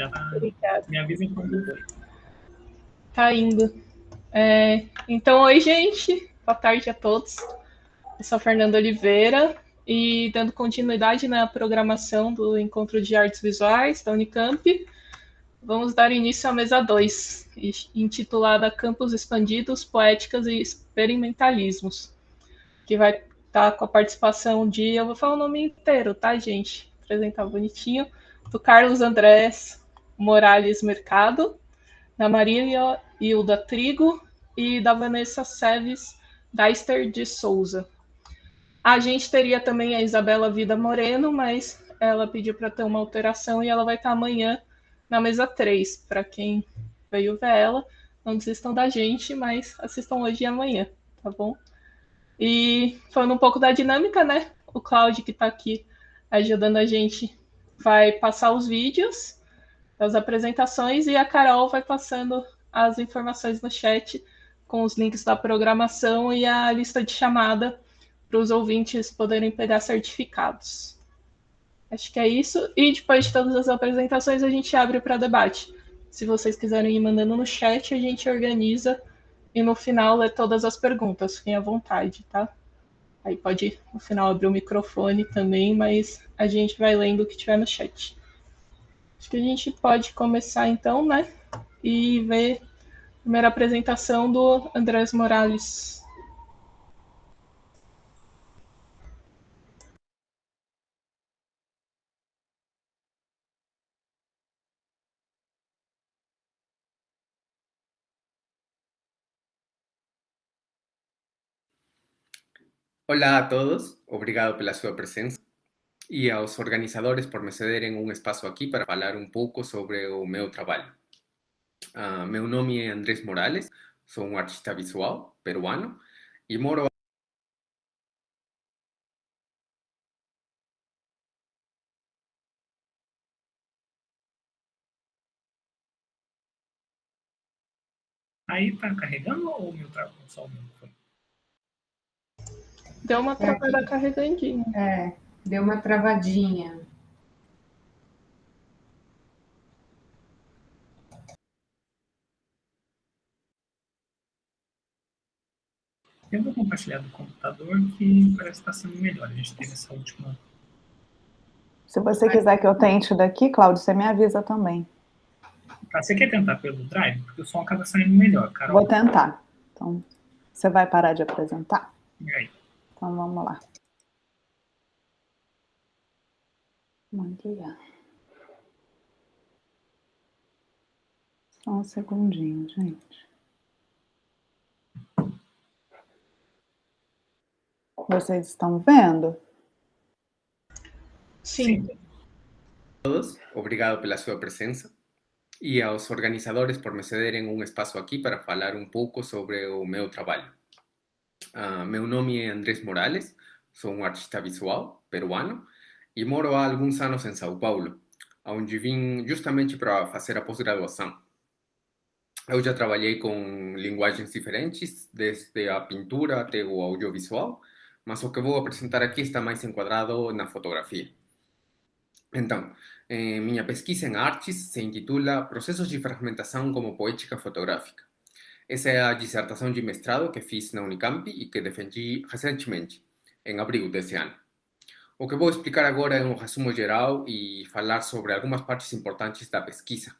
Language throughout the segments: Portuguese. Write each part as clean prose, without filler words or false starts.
Já tá. Obrigada. Me avisem quando foi. Tá indo. Então, oi, gente. Boa tarde a todos. Eu sou a Fernanda Oliveira e dando continuidade na programação do Encontro de Artes Visuais da Unicamp, vamos dar início à mesa 2, intitulada Campos Expandidos, Poéticas e Experimentalismos, que vai estar com a participação de, eu vou falar o nome inteiro, tá, gente? Apresentar bonitinho, do Carlos Andrés Morales Mercado, da Marília Hilda Trigo e da Vanessa Seves Deister de Souza. A gente teria também a Isabela Vida Moreno, mas ela pediu para ter uma alteração e ela vai estar amanhã na mesa 3. Para quem veio ver ela, não desistam da gente, mas assistam hoje e amanhã, tá bom? E falando um pouco da dinâmica, né? O Cláudio, que está aqui ajudando a gente, vai passar os vídeos das apresentações e a Carol vai passando as informações no chat com os links da programação e a lista de chamada para os ouvintes poderem pegar certificados. Acho que é isso. E depois de todas as apresentações, a gente abre para debate. Se vocês quiserem ir mandando no chat, a gente organiza e no final lê todas as perguntas. Fiquem à vontade, tá? Aí pode, no final, abrir o microfone também, mas a gente vai lendo o que tiver no chat. Acho que a gente pode começar então, né? E ver a primeira apresentação do Andrés Morales. Olá a todos, obrigado pela sua presença e aos organizadores por me cederem um espaço aqui para falar um pouco sobre o meu trabalho. Meu nome é Andrés Morales, sou um artista visual peruano e moro. Aí tá carregando ou o meu só o meu foi? Deu uma travada carregandinha. Deu uma travadinha. Eu vou compartilhar do computador que parece que está sendo melhor. A gente teve essa última. Se você quiser que eu tente daqui, Cláudio, você me avisa também. Tá, você quer tentar pelo Drive? Porque o som acaba saindo melhor, Carol. Vou tentar. Então, você vai parar de apresentar? E aí? Então, vamos lá. Muito bem. Só um segundinho, gente. Vocês estão vendo? Sim. Todos, obrigado pela sua presença e aos organizadores por me cederem um espaço aqui para falar um pouco sobre o meu trabalho. Meu nome é Andrés Morales, sou um artista visual peruano e moro há alguns anos em São Paulo, onde vim justamente para fazer a pós-graduação. Eu já trabalhei com linguagens diferentes, desde a pintura até o audiovisual, mas o que vou apresentar aqui está mais enquadrado na fotografia. Então, minha pesquisa em artes se intitula Processos de Fragmentação como Poética Fotográfica. Essa é a dissertação de mestrado que fiz na Unicamp e que defendi recentemente, em abril desse ano. O que vou explicar agora é um resumo geral e falar sobre algumas partes importantes da pesquisa.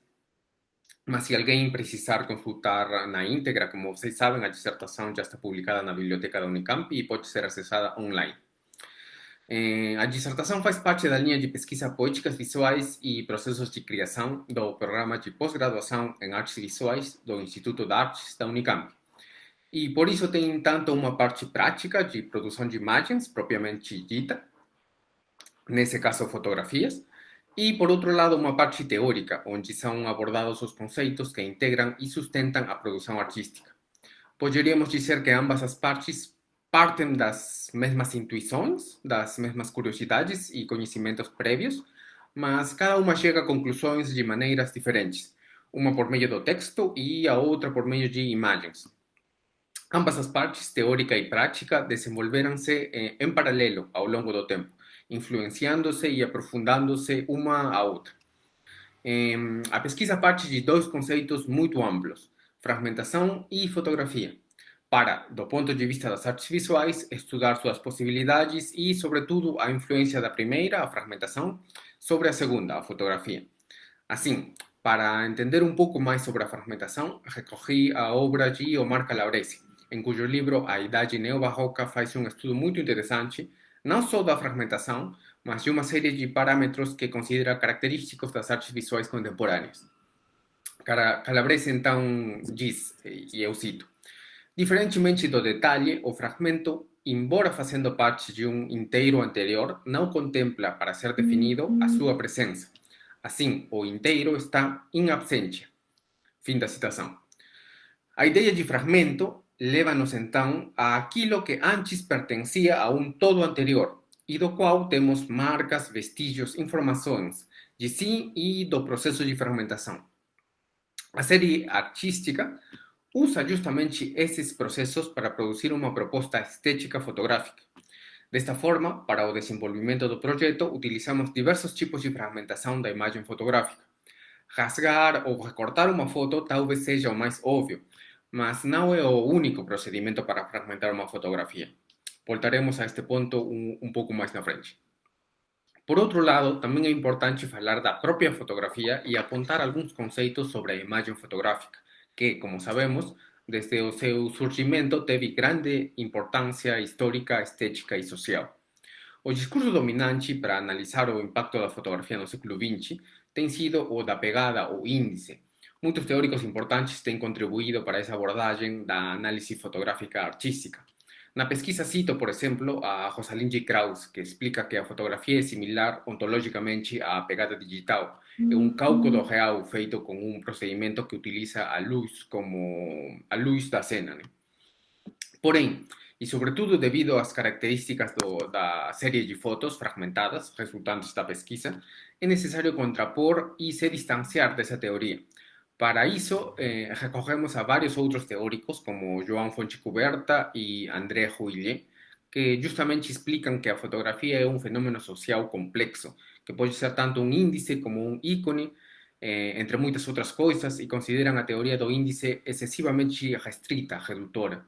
Mas se alguém precisar consultar na íntegra, como vocês sabem, a dissertação já está publicada na biblioteca da Unicamp e pode ser acessada online. A dissertação faz parte da linha de pesquisa Poéticas Visuais e Processos de Criação do programa de pós-graduação em Artes Visuais do Instituto de Artes da Unicamp. E por isso tem tanto uma parte prática de produção de imagens, propriamente dita, nesse caso fotografias, e por outro lado uma parte teórica, onde são abordados os conceitos que integram e sustentam a produção artística. Poderíamos dizer que ambas as partes partem das mesmas intuições, das mesmas curiosidades e conhecimentos prévios, mas cada uma chega a conclusões de maneiras diferentes, uma por meio do texto e a outra por meio de imagens. Ambas as partes, teórica e prática, desenvolveram-se em paralelo ao longo do tempo, influenciando-se e aprofundando-se uma a outra. A pesquisa parte de dois conceitos muito amplos, fragmentação e fotografia, para, do ponto de vista das artes visuais, estudar suas possibilidades e, sobretudo, a influência da primeira, a fragmentação, sobre a segunda, a fotografia. Assim, para entender um pouco mais sobre a fragmentação, recorri a obra de Omar Calabrese, em cujo livro A Idade Neobarroca faz um estudo muito interessante, não só da fragmentação, mas de uma série de parâmetros que considera característicos das artes visuais contemporâneas. Calabrese, então, diz, e eu cito, diferentemente do detalhe, o fragmento, embora fazendo parte de um inteiro anterior, não contempla, para ser definido, a sua presença. Assim, o inteiro está em absência. Fim da citação. A ideia de fragmento leva-nos, então, àquilo que antes pertencia a um todo anterior, e do qual temos marcas, vestígios, informações de si e do processo de fragmentação. A série artística usa justamente esses processos para produzir uma proposta estética fotográfica. Desta forma, para o desenvolvimento do projeto, utilizamos diversos tipos de fragmentação da imagem fotográfica. Rasgar ou recortar uma foto talvez seja o mais óbvio, mas não é o único procedimento para fragmentar uma fotografia. Voltaremos a este ponto um pouco mais na frente. Por outro lado, também é importante falar da própria fotografia e apontar alguns conceitos sobre a imagem fotográfica, que, como sabemos, desde o seu surgimento teve grande importância histórica, estética e social. O discurso dominante para analisar o impacto da fotografia no século XX tem sido o da pegada ou índice. Muitos teóricos importantes têm contribuído para essa abordagem da análise fotográfica artística. Na pesquisa cito, por exemplo, a Rosalind J. Krauss, que explica que a fotografia é similar ontologicamente à pegada digital. É um cálculo real feito com um procedimento que utiliza a luz como a luz da cena. Né? Porém, e sobretudo devido às características da série de fotos fragmentadas resultantes da pesquisa, é necessário contrapor e se distanciar dessa teoria. Para isso, recorremos a vários outros teóricos, como João Fonseca e André Huillet, que justamente explicam que a fotografia é um fenômeno social complexo, que pode ser tanto um índice como um ícone, entre muitas outras coisas, e consideram a teoria do índice excessivamente restrita, redutora.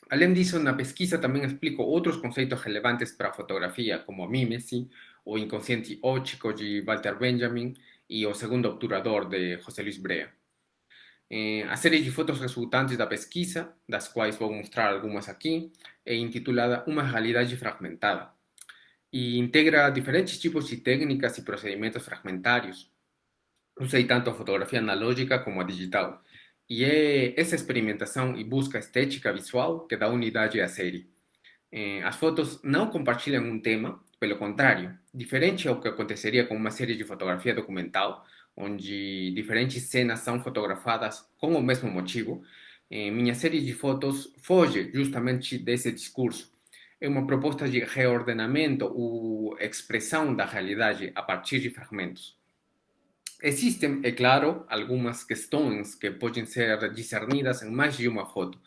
Além disso, na pesquisa também explico outros conceitos relevantes para a fotografia, como a mímese, o inconsciente óptico de Walter Benjamin e o segundo obturador de José Luis Brea. A série de fotos resultantes da pesquisa, das quais vou mostrar algumas aqui, é intitulada Uma Realidade Fragmentada e integra diferentes tipos de técnicas e procedimentos fragmentários. Usei tanto a fotografia analógica como a digital. E é essa experimentação e busca estética visual que dá unidade à série. As fotos não compartilham um tema, pelo contrário, diferente ao que aconteceria com uma série de fotografia documental, onde diferentes cenas são fotografadas com o mesmo motivo, minha série de fotos foge justamente desse discurso. É uma proposta de reordenamento ou expressão da realidade a partir de fragmentos. Existem, é claro, algumas questões que podem ser discernidas em mais de uma foto,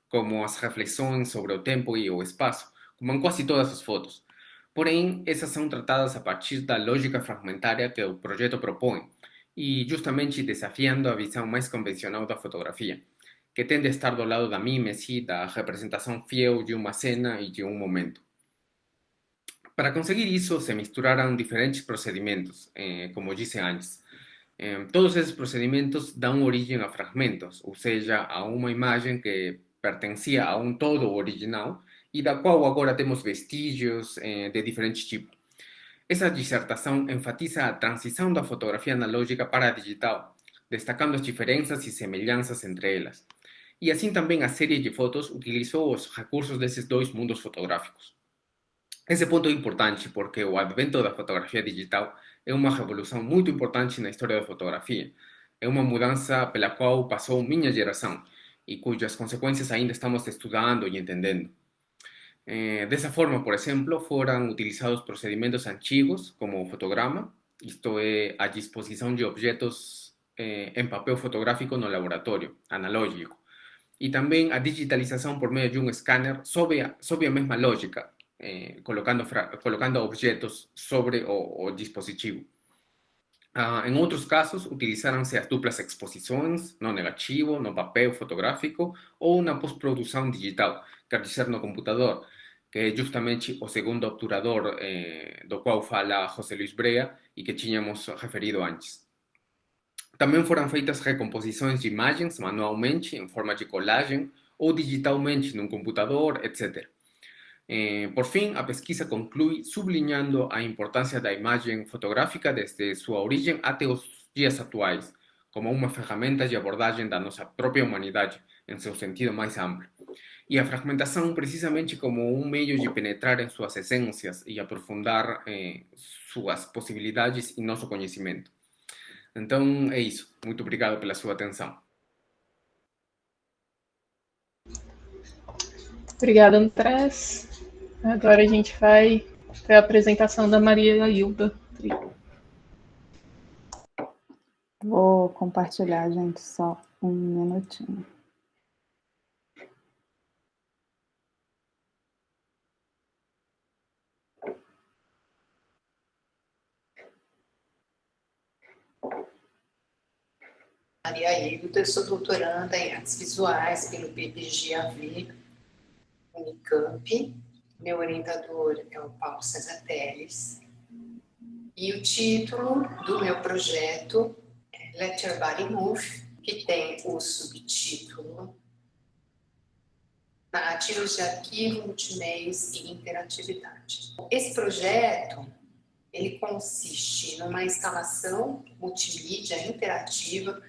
como as reflexões sobre o tempo e o espaço, como em quase todas as fotos. Porém, essas são tratadas a partir da lógica fragmentária que o projeto propõe, e justamente desafiando a visão mais convencional da fotografia, que tende a estar do lado da mímese, da representação fiel de uma cena e de um momento. Para conseguir isso, se misturaram diferentes procedimentos, como disse antes. Todos esses procedimentos dão origem a fragmentos, ou seja, a uma imagem que pertencia a um todo original e da qual agora temos vestígios de diferentes tipos. Essa dissertação enfatiza a transição da fotografia analógica para a digital, destacando as diferenças e semelhanças entre elas. E assim também a série de fotos utilizou os recursos desses dois mundos fotográficos. Esse ponto é importante porque o advento da fotografia digital é uma revolução muito importante na história da fotografia. É uma mudança pela qual passou minha geração e cujas consequências ainda estamos estudando e entendendo. Dessa forma, por exemplo, foram utilizados procedimentos antigos, como o fotograma, isto é, a disposição de objetos em papel fotográfico no laboratório, analógico, e também a digitalização por meio de um scanner sob a mesma lógica, colocando objetos sobre o dispositivo. Em outros casos, utilizaram-se as duplas exposições no negativo, no papel fotográfico ou na pós-produção digital, quer dizer, no computador, que é justamente o segundo obturador do qual fala José Luis Brea e que tínhamos referido antes. Também foram feitas recomposições de imagens manualmente, em forma de colagem, ou digitalmente num computador, etc. Por fim, a pesquisa conclui sublinhando a importância da imagem fotográfica desde sua origem até os dias atuais, como uma ferramenta de abordagem da nossa própria humanidade, em seu sentido mais amplo. E a fragmentação precisamente como um meio de penetrar em suas essências e aprofundar suas possibilidades e nosso conhecimento. Então, é isso. Muito obrigado pela sua atenção. Obrigada, Andrés. Agora a gente vai ter a apresentação da Maria Hilda. Vou compartilhar, gente, só um minutinho. Maria Hilda, eu sou doutoranda em artes visuais pelo PPG-AV, Unicamp. Meu orientador é o Paulo César Teles. E o título do meu projeto é Let Your Body Move, que tem o subtítulo Narrativas de Arquivo, Multimeios e Interatividade. Esse projeto, ele consiste numa instalação multimídia interativa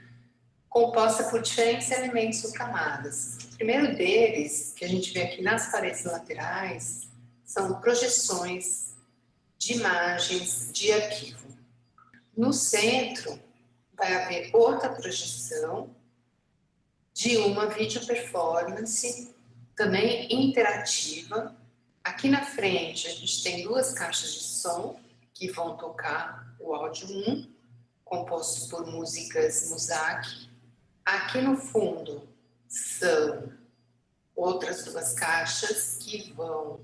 composta por diferentes elementos ou camadas. O primeiro deles, que a gente vê aqui nas paredes laterais, são projeções de imagens de arquivo. No centro, vai haver outra projeção de uma video performance, também interativa. Aqui na frente, a gente tem duas caixas de som que vão tocar o áudio 1, composto por músicas Muzak. Aqui no fundo são outras duas caixas que vão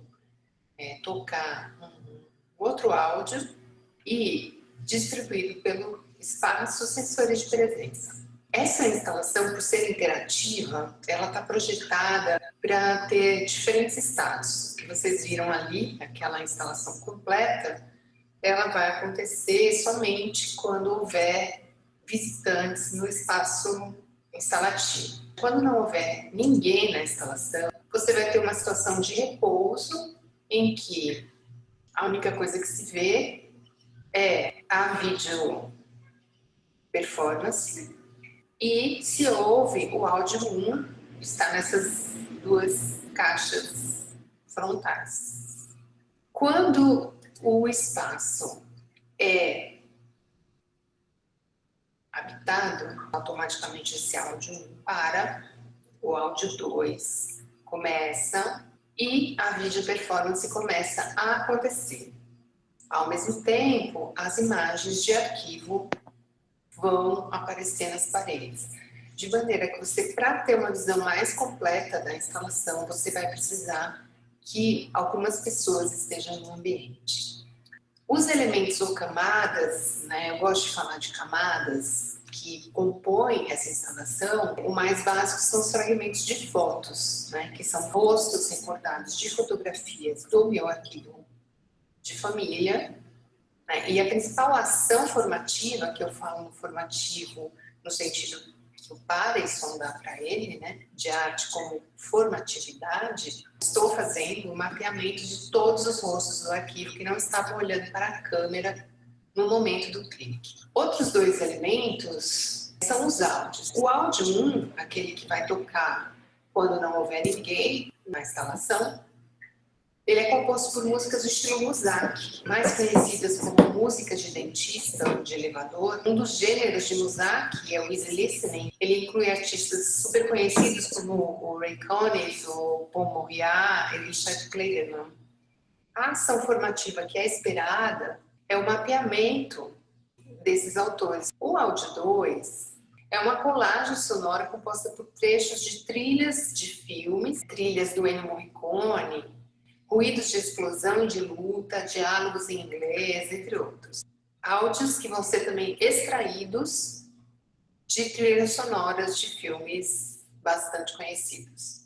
tocar um outro áudio e distribuído pelo espaço sensores de presença. Essa instalação, por ser interativa, ela está projetada para ter diferentes estados. O que vocês viram ali, aquela instalação completa, ela vai acontecer somente quando houver visitantes no espaço instalativo. Quando não houver ninguém na instalação, você vai ter uma situação de repouso em que a única coisa que se vê é a video performance e se ouve o áudio 1, está nessas duas caixas frontais. Quando o espaço é habitado, automaticamente esse áudio 1 para, o áudio 2 começa e a video performance começa a acontecer. Ao mesmo tempo, as imagens de arquivo vão aparecer nas paredes. De maneira que você, para ter uma visão mais completa da instalação, você vai precisar que algumas pessoas estejam no ambiente. Os elementos ou camadas, né, eu gosto de falar de camadas que compõem essa instalação, o mais básico são os fragmentos de fotos, né, que são rostos recordados de fotografias do meu arquivo de família, né, e a principal ação formativa, que eu falo no formativo no sentido que eu paro e sondar para ele, né, de arte como formatividade, estou fazendo um mapeamento de todos os rostos do arquivo que não estavam olhando para a câmera no momento do clique. Outros dois elementos são os áudios. O áudio 1, aquele que vai tocar quando não houver ninguém na instalação, ele é composto por músicas do estilo Muzak, mais conhecidas como música de dentista ou de elevador. Um dos gêneros de Muzak é o easy listening. Ele inclui artistas super conhecidos como o Ray Conniff, o Paul Moriarty e Richard Clayderman. A ação formativa que é esperada é o mapeamento desses autores. O áudio 2 é uma colagem sonora composta por trechos de trilhas de filmes, trilhas do Ennio Morricone, ruídos de explosão e de luta, diálogos em inglês, entre outros. áudios que vão ser também extraídos de trilhas sonoras de filmes bastante conhecidos.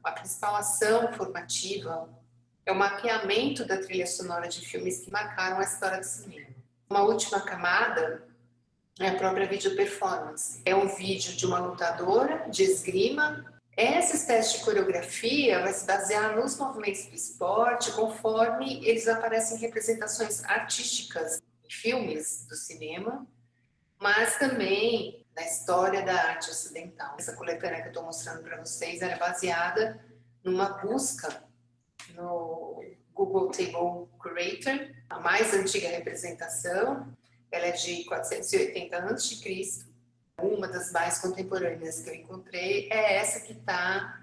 A principal ação formativa é o mapeamento da trilha sonora de filmes que marcaram a história do cinema. Uma última camada é a própria video performance. É um vídeo de uma lutadora de esgrima. Essa espécie de coreografia vai se basear nos movimentos do esporte conforme eles aparecem em representações artísticas em filmes do cinema, mas também na história da arte ocidental. Essa coletânea que eu estou mostrando para vocês é baseada numa busca no Google Table Curator, a mais antiga representação. Ela é de 480 a.C. Uma das mais contemporâneas que eu encontrei é essa que está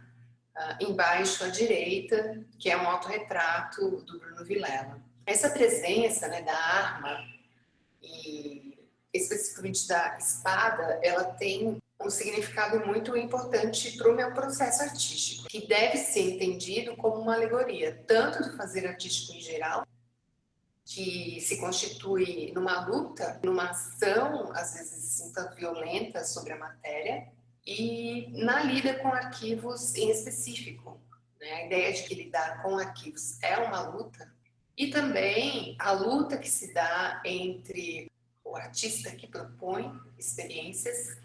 embaixo à direita, que é um autorretrato do Bruno Vilela. Essa presença, né, da arma e especificamente da espada, ela tem um significado muito importante para o meu processo artístico, que deve ser entendido como uma alegoria, tanto do fazer artístico em geral, que se constitui numa luta, numa ação, às vezes um tanto violenta sobre a matéria, e na lida com arquivos em específico. Né? A ideia de que lidar com arquivos é uma luta, e também a luta que se dá entre o artista que propõe experiências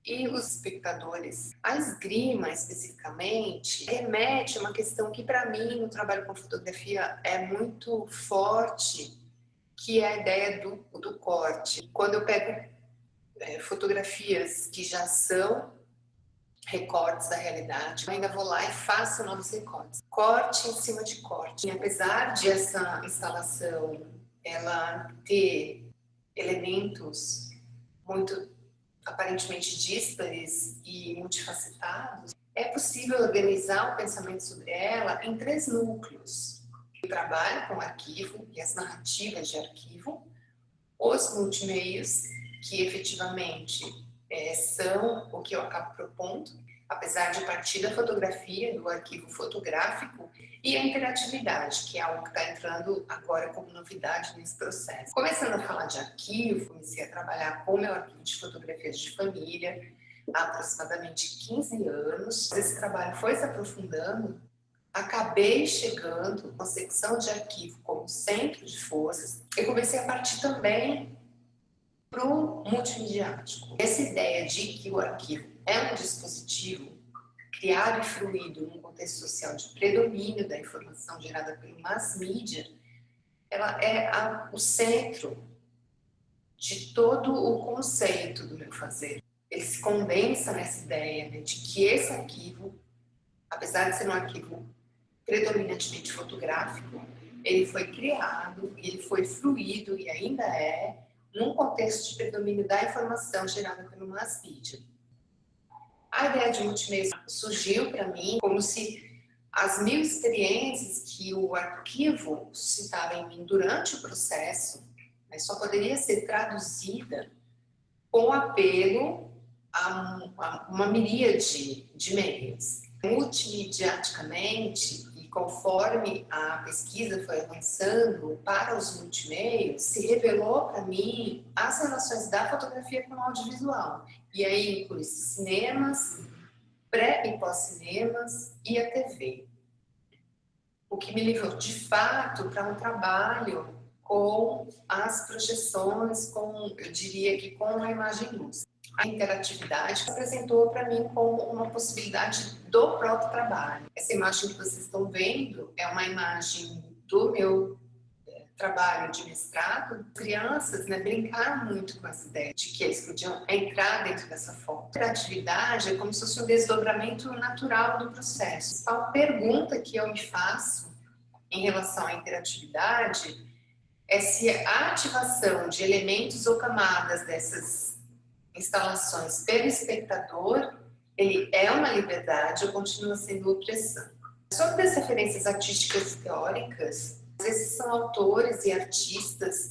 e os espectadores. A esgrima, especificamente, remete a uma questão que, para mim, no trabalho com fotografia, é muito forte, que é a ideia do corte. Quando eu pego fotografias que já são recortes da realidade, eu ainda vou lá e faço novos recortes. Corte em cima de corte. E apesar de essa instalação ela ter elementos muito aparentemente díspares e multifacetados, é possível organizar o pensamento sobre ela em 3 núcleos. O trabalho com arquivo e as narrativas de arquivo, os multimeios, que efetivamente são o que eu acabo propondo, apesar de partir da fotografia, do arquivo fotográfico, e a interatividade, que é algo que está entrando agora como novidade nesse processo. Começando a falar de arquivo, comecei a trabalhar com o meu arquivo de fotografias de família há aproximadamente 15 anos. Esse trabalho foi se aprofundando, acabei chegando com a secção de arquivo como centro de forças e comecei a partir também para o multimediático. Essa ideia de que o arquivo é um dispositivo criado e fluido num contexto social de predomínio da informação gerada pelo mass media, ela é o centro de todo o conceito do meu fazer. Ele se condensa nessa ideia, né, de que esse arquivo, apesar de ser um arquivo predominantemente fotográfico, ele foi criado, ele foi fluido e ainda é num contexto de predomínio da informação gerada pelo mass media. A ideia de multimeia surgiu para mim como se as 1000 experiências que o arquivo suscitava em mim durante o processo, né, só poderia ser traduzida com apelo a uma miríade de meios. Multimediaticamente, e conforme a pesquisa foi avançando para os multimeios, se revelou para mim as relações da fotografia com o audiovisual. E aí inclui cinemas, pré e pós-cinemas e a TV. O que me levou, de fato, para um trabalho com as projeções, eu diria que com a imagem-luz. A interatividade se apresentou para mim como uma possibilidade do próprio trabalho. Essa imagem que vocês estão vendo é uma imagem do meu trabalho de mestrado. Crianças, né, brincaram muito com essa ideia de que eles podiam entrar dentro dessa foto. A interatividade é como se fosse um desdobramento natural do processo. A pergunta que eu me faço em relação à interatividade é se a ativação de elementos ou camadas dessas instalações pelo espectador, ele é uma liberdade ou continua sendo opressão. Sobre as referências artísticas e teóricas, esses são autores e artistas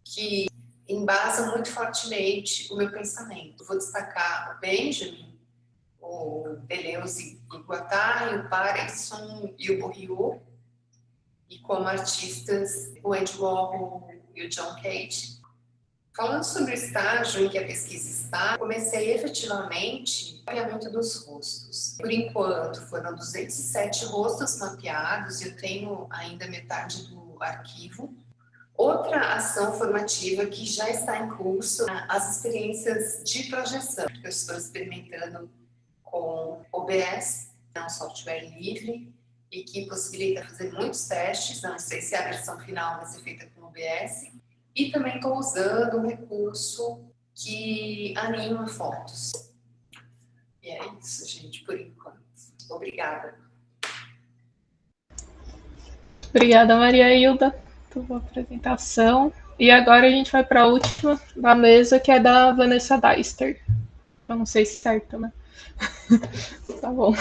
que embasam muito fortemente o meu pensamento. Vou destacar o Benjamin, o Deleuze e Guattari, o Paterson e o Bourriot, e como artistas, o Andy Warhol, e o John Cage. Falando sobre o estágio em que a pesquisa está, comecei efetivamente o mapeamento dos rostos. Por enquanto, foram 207 rostos mapeados e eu tenho ainda metade do arquivo. Outra ação formativa que já está em curso, as experiências de projeção. Eu estou experimentando com OBS, é um software livre e que possibilita fazer muitos testes, não sei se a versão final vai ser feita com OBS. E também estou usando um recurso que anima fotos. E é isso, gente, por enquanto. Obrigada. Obrigada, Maria Hilda, pela apresentação. E agora a gente vai para a última da mesa, que é da Vanessa Deister. Eu não sei se é certo, né? Tá bom.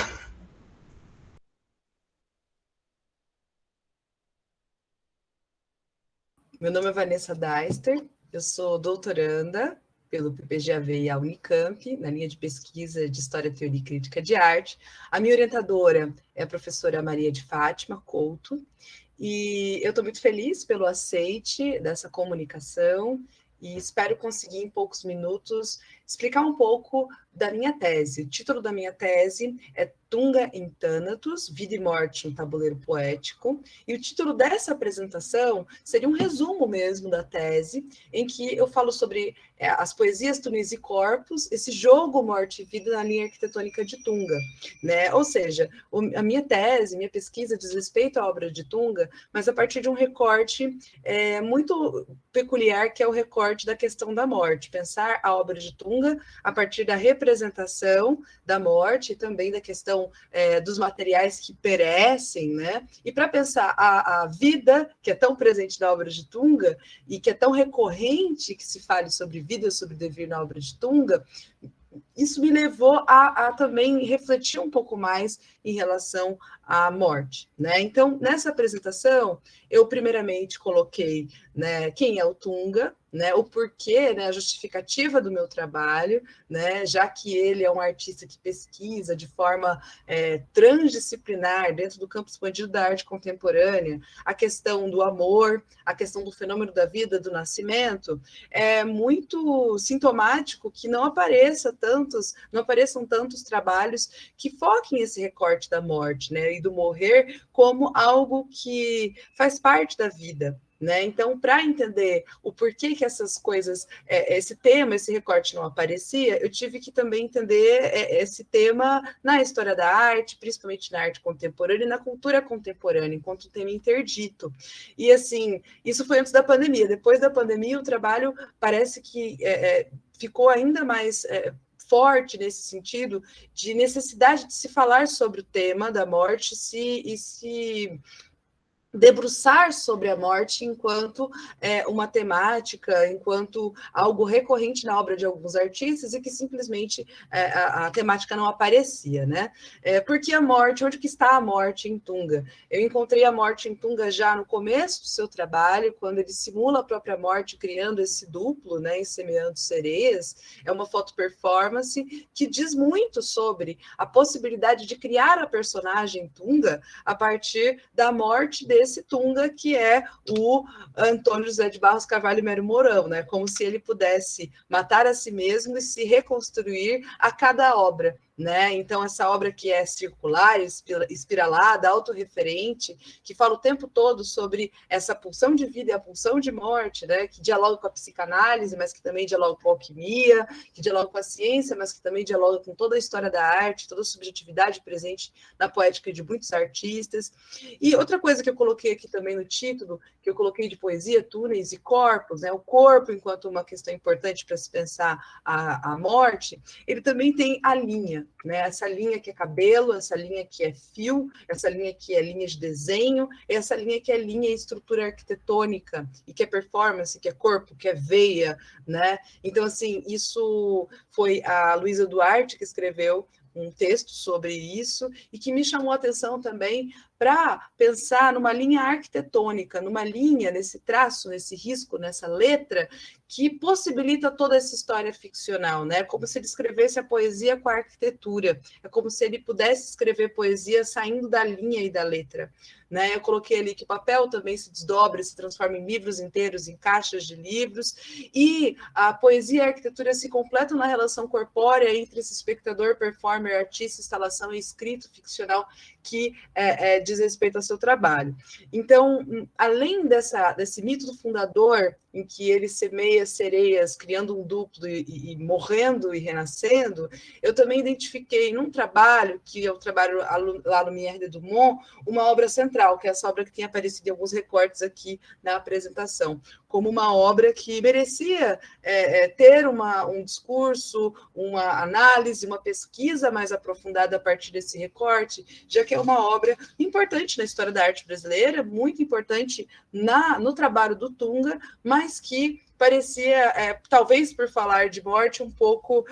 Meu nome é Vanessa Deister, eu sou doutoranda pelo PPGAV e a Unicamp, na linha de pesquisa de História, Teoria e Crítica de Arte. A minha orientadora é a professora Maria de Fátima Couto, e eu estou muito feliz pelo aceite dessa comunicação e espero conseguir, em poucos minutos, explicar um pouco da minha tese. O título da minha tese é Tunga em Thanatos, Vida e Morte em Tabuleiro Poético, e o título dessa apresentação seria um resumo mesmo da tese, em que eu falo sobre as poesias Túneis e Corpos, esse jogo morte e vida na linha arquitetônica de Tunga, né? Ou seja, a minha tese, minha pesquisa diz respeito à obra de Tunga, mas a partir de um recorte muito peculiar, que é o recorte da questão da morte, pensar a obra de Tunga a partir da representação da morte e também da questão dos materiais que perecem, né? E para pensar a vida, que é tão presente na obra de Tunga e que é tão recorrente que se fale sobre vida, sobre devir na obra de Tunga, isso me levou a também refletir um pouco mais em relação à morte, né? Então, nessa apresentação, eu primeiramente coloquei, né, quem é o Tunga, né, o porquê, né, a justificativa do meu trabalho, né, já que ele é um artista que pesquisa de forma transdisciplinar dentro do campo expandido da arte contemporânea, a questão do amor, a questão do fenômeno da vida, do nascimento, é muito sintomático que não apareçam tantos trabalhos que foquem esse recorte da morte, né, e do morrer como algo que faz parte da vida, né? Então, para entender o porquê que essas coisas, esse tema, esse recorte não aparecia, eu tive que também entender esse tema na história da arte, principalmente na arte contemporânea e na cultura contemporânea, enquanto tema interdito. E, assim, isso foi antes da pandemia. Depois da pandemia, o trabalho parece que ficou ainda mais forte nesse sentido de necessidade de se falar sobre o tema da morte e se debruçar sobre a morte enquanto uma temática, enquanto algo recorrente na obra de alguns artistas e que simplesmente a temática não aparecia, né? Porque a morte, onde que está a morte em Tunga? Eu encontrei a morte em Tunga já no começo do seu trabalho, quando ele simula a própria morte, criando esse duplo, né, em Semeando Sereias. É uma foto performance que diz muito sobre a possibilidade de criar a personagem Tunga a partir da morte desse Tunga, que é o Antônio José de Barros Carvalho e Mério Mourão, né? Como se ele pudesse matar a si mesmo e se reconstruir a cada obra, né? Então, essa obra que é circular, espiralada, autorreferente, que fala o tempo todo sobre essa pulsão de vida e a pulsão de morte, né? Que dialoga com a psicanálise, mas que também dialoga com a alquimia, que dialoga com a ciência, mas que também dialoga com toda a história da arte, toda a subjetividade presente na poética de muitos artistas. E outra coisa que eu coloquei aqui também no título, que eu coloquei de poesia, túneis e corpos, né? O corpo enquanto uma questão importante para se pensar a morte, ele também tem a linha, né? Essa linha que é cabelo, essa linha que é fio, essa linha que é linha de desenho, essa linha que é linha e estrutura arquitetônica, e que é performance, que é corpo, que é veia, né? Então, assim, isso foi a Luísa Duarte que escreveu um texto sobre isso e que me chamou a atenção também para pensar numa linha arquitetônica, numa linha, nesse traço, nesse risco, nessa letra, que possibilita toda essa história ficcional, né? Como se ele escrevesse a poesia com a arquitetura, é como se ele pudesse escrever poesia saindo da linha e da letra, né? Eu coloquei ali que o papel também se desdobra, se transforma em livros inteiros, em caixas de livros, e a poesia e a arquitetura se completam na relação corpórea entre esse espectador, performer, artista, instalação e escrito ficcional que diz respeito ao seu trabalho. Então, além desse mito do fundador, em que ele semeia sereias, criando um duplo e morrendo e renascendo, eu também identifiquei num trabalho, que é o trabalho La Lumière de Dumont, uma obra central, que é essa obra que tem aparecido em alguns recortes aqui na apresentação, como uma obra que merecia ter um discurso, uma análise, uma pesquisa mais aprofundada a partir desse recorte, já que é uma obra importante na história da arte brasileira, muito importante no trabalho do Tunga, mas que parecia, talvez por falar de morte, um pouco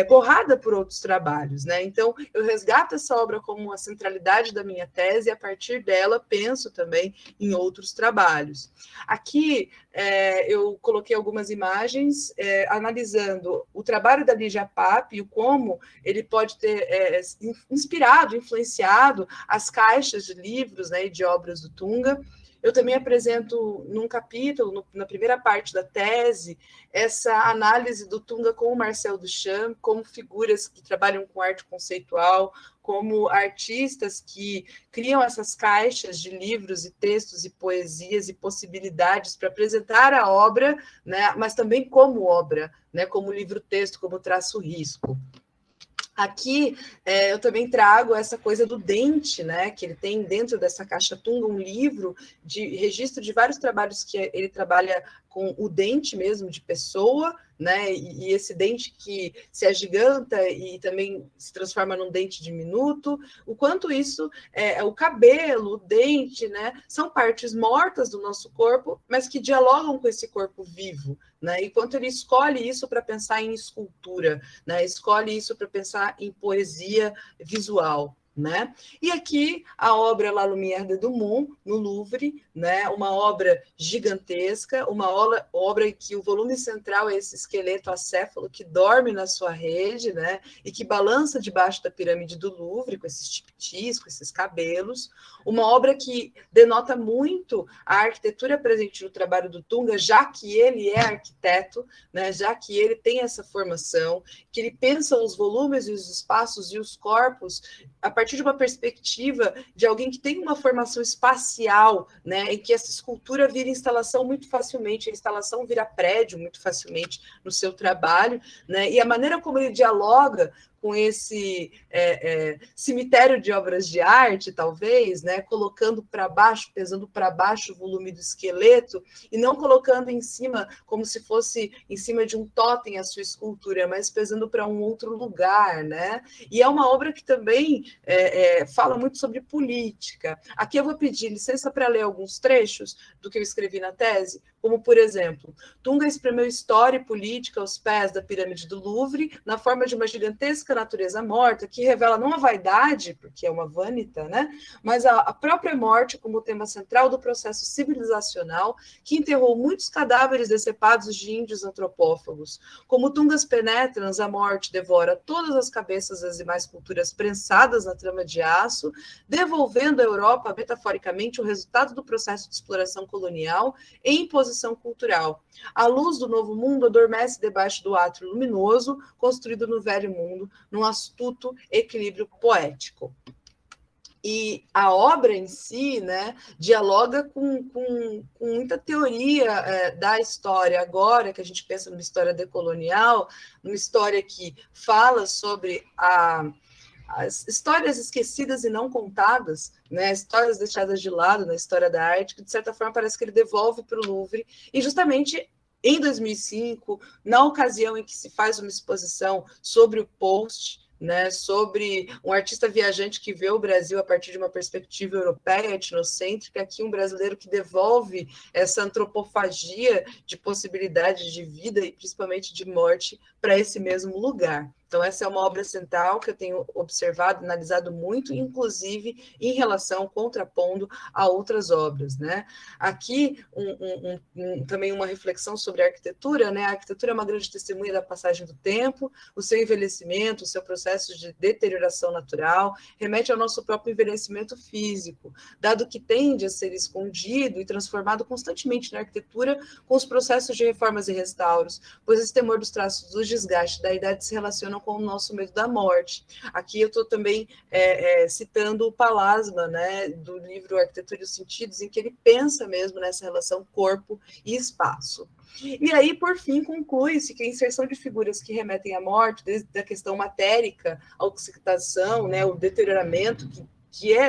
borrada por outros trabalhos, né? Então, eu resgato essa obra como a centralidade da minha tese e, a partir dela, penso também em outros trabalhos. Aqui, eu coloquei algumas imagens analisando o trabalho da Lígia Pape e como ele pode ter inspirado, influenciado as caixas de livros, né, e de obras do Tunga. Eu também apresento num capítulo, na primeira parte da tese, essa análise do Tunga com o Marcel Duchamp, como figuras que trabalham com arte conceitual, como artistas que criam essas caixas de livros e textos e poesias e possibilidades para apresentar a obra, né, mas também como obra, né, como livro-texto, como traço-risco. Aqui eu também trago essa coisa do dente, né? Que ele tem dentro dessa caixa Tunga um livro de registro de vários trabalhos que ele trabalha com o dente mesmo de pessoa, né? E esse dente que se agiganta e também se transforma num dente diminuto, o quanto isso o cabelo, o dente, né? São partes mortas do nosso corpo, mas que dialogam com esse corpo vivo, né? E quanto ele escolhe isso para pensar em escultura, né? Escolhe isso para pensar em poesia visual, né? E aqui a obra La Lumière de Dumont, no Louvre, né? Uma obra gigantesca, uma obra em que o volume central é esse esqueleto acéfalo que dorme na sua rede, né? E que balança debaixo da pirâmide do Louvre, com esses tipitis, com esses cabelos. Uma obra que denota muito a arquitetura presente no trabalho do Tunga, já que ele é arquiteto, né? Já que ele tem essa formação, que ele pensa os volumes e os espaços e os corpos a partir de uma perspectiva de alguém que tem uma formação espacial, né, em que essa escultura vira instalação muito facilmente, a instalação vira prédio muito facilmente no seu trabalho, né, e a maneira como ele dialoga com esse cemitério de obras de arte, talvez, né, colocando para baixo, pesando para baixo o volume do esqueleto, e não colocando em cima, como se fosse em cima de um totem a sua escultura, mas pesando para um outro lugar, né? E é uma obra que também fala muito sobre política. Aqui eu vou pedir licença para ler alguns trechos do que eu escrevi na tese, como, por exemplo, Tunga espremeu história e política aos pés da pirâmide do Louvre, na forma de uma gigantesca natureza morta, que revela não a vaidade, porque é uma vânita, né? Mas a própria morte como tema central do processo civilizacional que enterrou muitos cadáveres decepados de índios antropófagos. Como Tungas penetrans, a morte devora todas as cabeças das demais culturas prensadas na trama de aço, devolvendo à Europa, metaforicamente, o resultado do processo de exploração colonial e imposição cultural. A luz do novo mundo adormece debaixo do átrio luminoso, construído no velho mundo, num astuto equilíbrio poético. E a obra em si, né, dialoga com muita teoria da história. Agora que a gente pensa numa história decolonial, numa história que fala sobre as histórias esquecidas e não contadas, né, histórias deixadas de lado na história da arte, que de certa forma parece que ele devolve para o Louvre, e justamente em 2005, na ocasião em que se faz uma exposição sobre o Post, né, sobre um artista viajante que vê o Brasil a partir de uma perspectiva europeia, etnocêntrica, aqui um brasileiro que devolve essa antropofagia de possibilidades de vida e principalmente de morte para esse mesmo lugar. Então, essa é uma obra central que eu tenho observado, analisado muito, inclusive em relação, contrapondo a outras obras, né? Aqui, também uma reflexão sobre a arquitetura, né? A arquitetura é uma grande testemunha da passagem do tempo, o seu envelhecimento, o seu processo de deterioração natural, remete ao nosso próprio envelhecimento físico, dado que tende a ser escondido e transformado constantemente na arquitetura com os processos de reformas e restauros, pois esse temor dos traços do desgaste da idade se relacionam com o nosso medo da morte. Aqui eu estou também citando o Palasma, né, do livro Arquitetura e os Sentidos, em que ele pensa mesmo nessa relação corpo e espaço. E aí, por fim, conclui-se que a inserção de figuras que remetem à morte, desde a questão matérica, a oxidação, né, o deterioramento,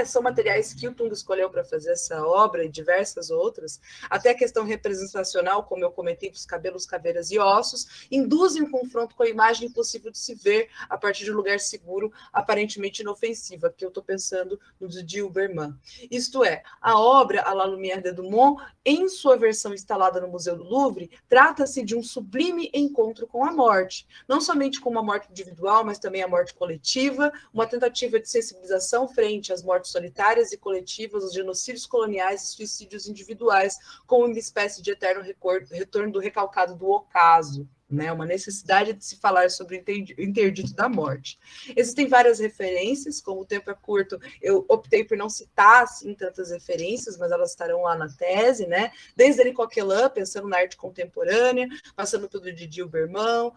são materiais que o Tung escolheu para fazer essa obra e diversas outras, até a questão representacional, como eu comentei, dos cabelos, caveiras e ossos, induzem um confronto com a imagem impossível de se ver a partir de um lugar seguro, aparentemente inofensiva, que eu estou pensando no de Dilberman. Isto é, a obra A la Lumière de Dumont, em sua versão instalada no Museu do Louvre, trata-se de um sublime encontro com a morte, não somente com uma morte individual, mas também a morte coletiva, uma tentativa de sensibilização frente às mortes solitárias e coletivas, os genocídios coloniais e suicídios individuais, como uma espécie de eterno retorno do recalcado do ocaso, né? Uma necessidade de se falar sobre o interdito da morte. Existem várias referências, como o tempo é curto, eu optei por não citar assim, tantas referências, mas elas estarão lá na tese, né? Desde ele Coquelin, pensando na arte contemporânea, passando pelo Dilberman,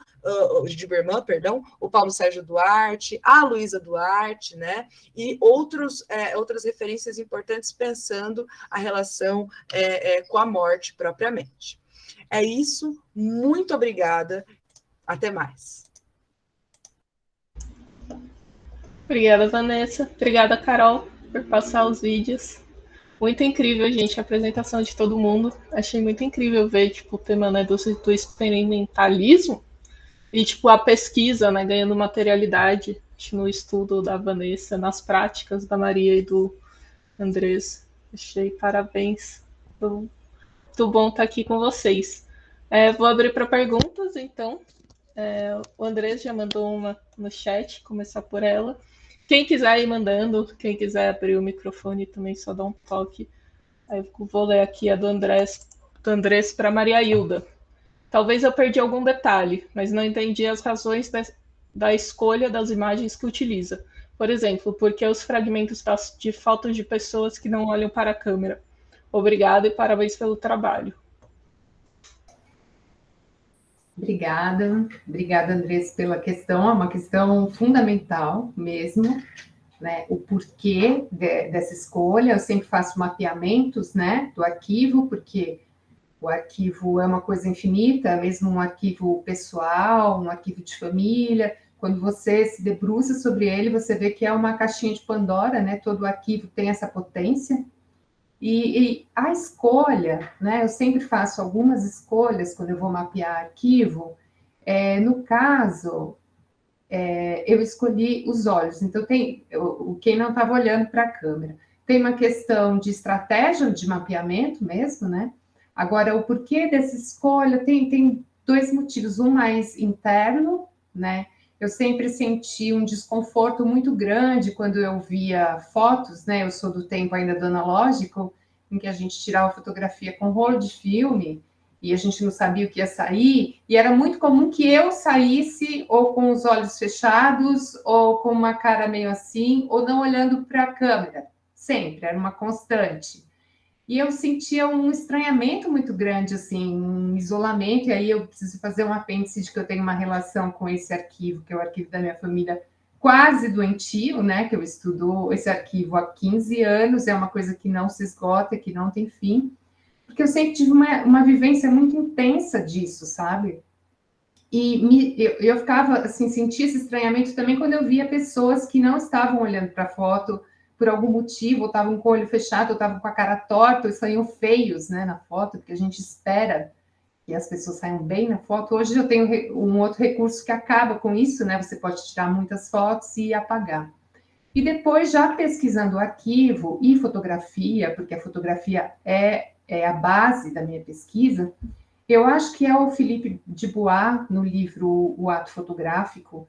o Paulo Sérgio Duarte, a Luísa Duarte, né? E outras referências importantes pensando a relação com a morte propriamente. É isso, muito obrigada, até mais. Obrigada, Vanessa. Obrigada, Carol, por passar os vídeos. Muito incrível, gente, a apresentação de todo mundo. Achei muito incrível ver, tipo, o tema, né, do experimentalismo e, tipo, a pesquisa, né, ganhando materialidade no estudo da Vanessa, nas práticas da Maria e do Andrés. Achei parabéns. Muito bom estar aqui com vocês. Vou abrir para perguntas, então. O Andrés já mandou uma no chat, começar por ela. Quem quiser ir mandando, quem quiser abrir o microfone também, só dá um toque. Aí eu vou ler aqui a do Andrés para Maria Hilda. Talvez eu perdi algum detalhe, mas não entendi as razões da escolha das imagens que utiliza. Por exemplo, porque os fragmentos de fotos de pessoas que não olham para a câmera. Obrigada e parabéns pelo trabalho. Obrigada, Andrés, pela questão, é uma questão fundamental mesmo, né? O porquê dessa escolha, eu sempre faço mapeamentos, né, do arquivo, porque o arquivo é uma coisa infinita, mesmo um arquivo pessoal, um arquivo de família, quando você se debruça sobre ele, você vê que é uma caixinha de Pandora, né? Todo arquivo tem essa potência. E a escolha, né? Eu sempre faço algumas escolhas quando eu vou mapear arquivo. No caso, eu escolhi os olhos. Então, quem não estava olhando para a câmera. Tem uma questão de estratégia de mapeamento mesmo, né? Agora, o porquê dessa escolha tem dois motivos. Um mais interno, né? Eu sempre senti um desconforto muito grande quando eu via fotos, né? Eu sou do tempo ainda do analógico, em que a gente tirava fotografia com rolo de filme e a gente não sabia o que ia sair, e era muito comum que eu saísse ou com os olhos fechados, ou com uma cara meio assim, ou não olhando para a câmera. Sempre, era uma constante. E eu sentia um estranhamento muito grande, assim, um isolamento, e aí eu preciso fazer um apêndice de que eu tenho uma relação com esse arquivo, que é o arquivo da minha família, quase doentio, né, que eu estudo esse arquivo há 15 anos, é uma coisa que não se esgota, que não tem fim, porque eu sempre tive uma vivência muito intensa disso, sabe? E eu ficava, assim, sentia esse estranhamento também quando eu via pessoas que não estavam olhando para a foto, por algum motivo, ou estavam com o olho fechado, ou estavam com a cara torta, ou saíam feios, né, na foto, porque a gente espera que as pessoas saiam bem na foto. Hoje eu tenho um outro recurso que acaba com isso, né, você pode tirar muitas fotos e apagar. E depois, já pesquisando o arquivo e fotografia, porque a fotografia é a base da minha pesquisa, eu acho que é o Philippe Dubois, no livro O Ato Fotográfico,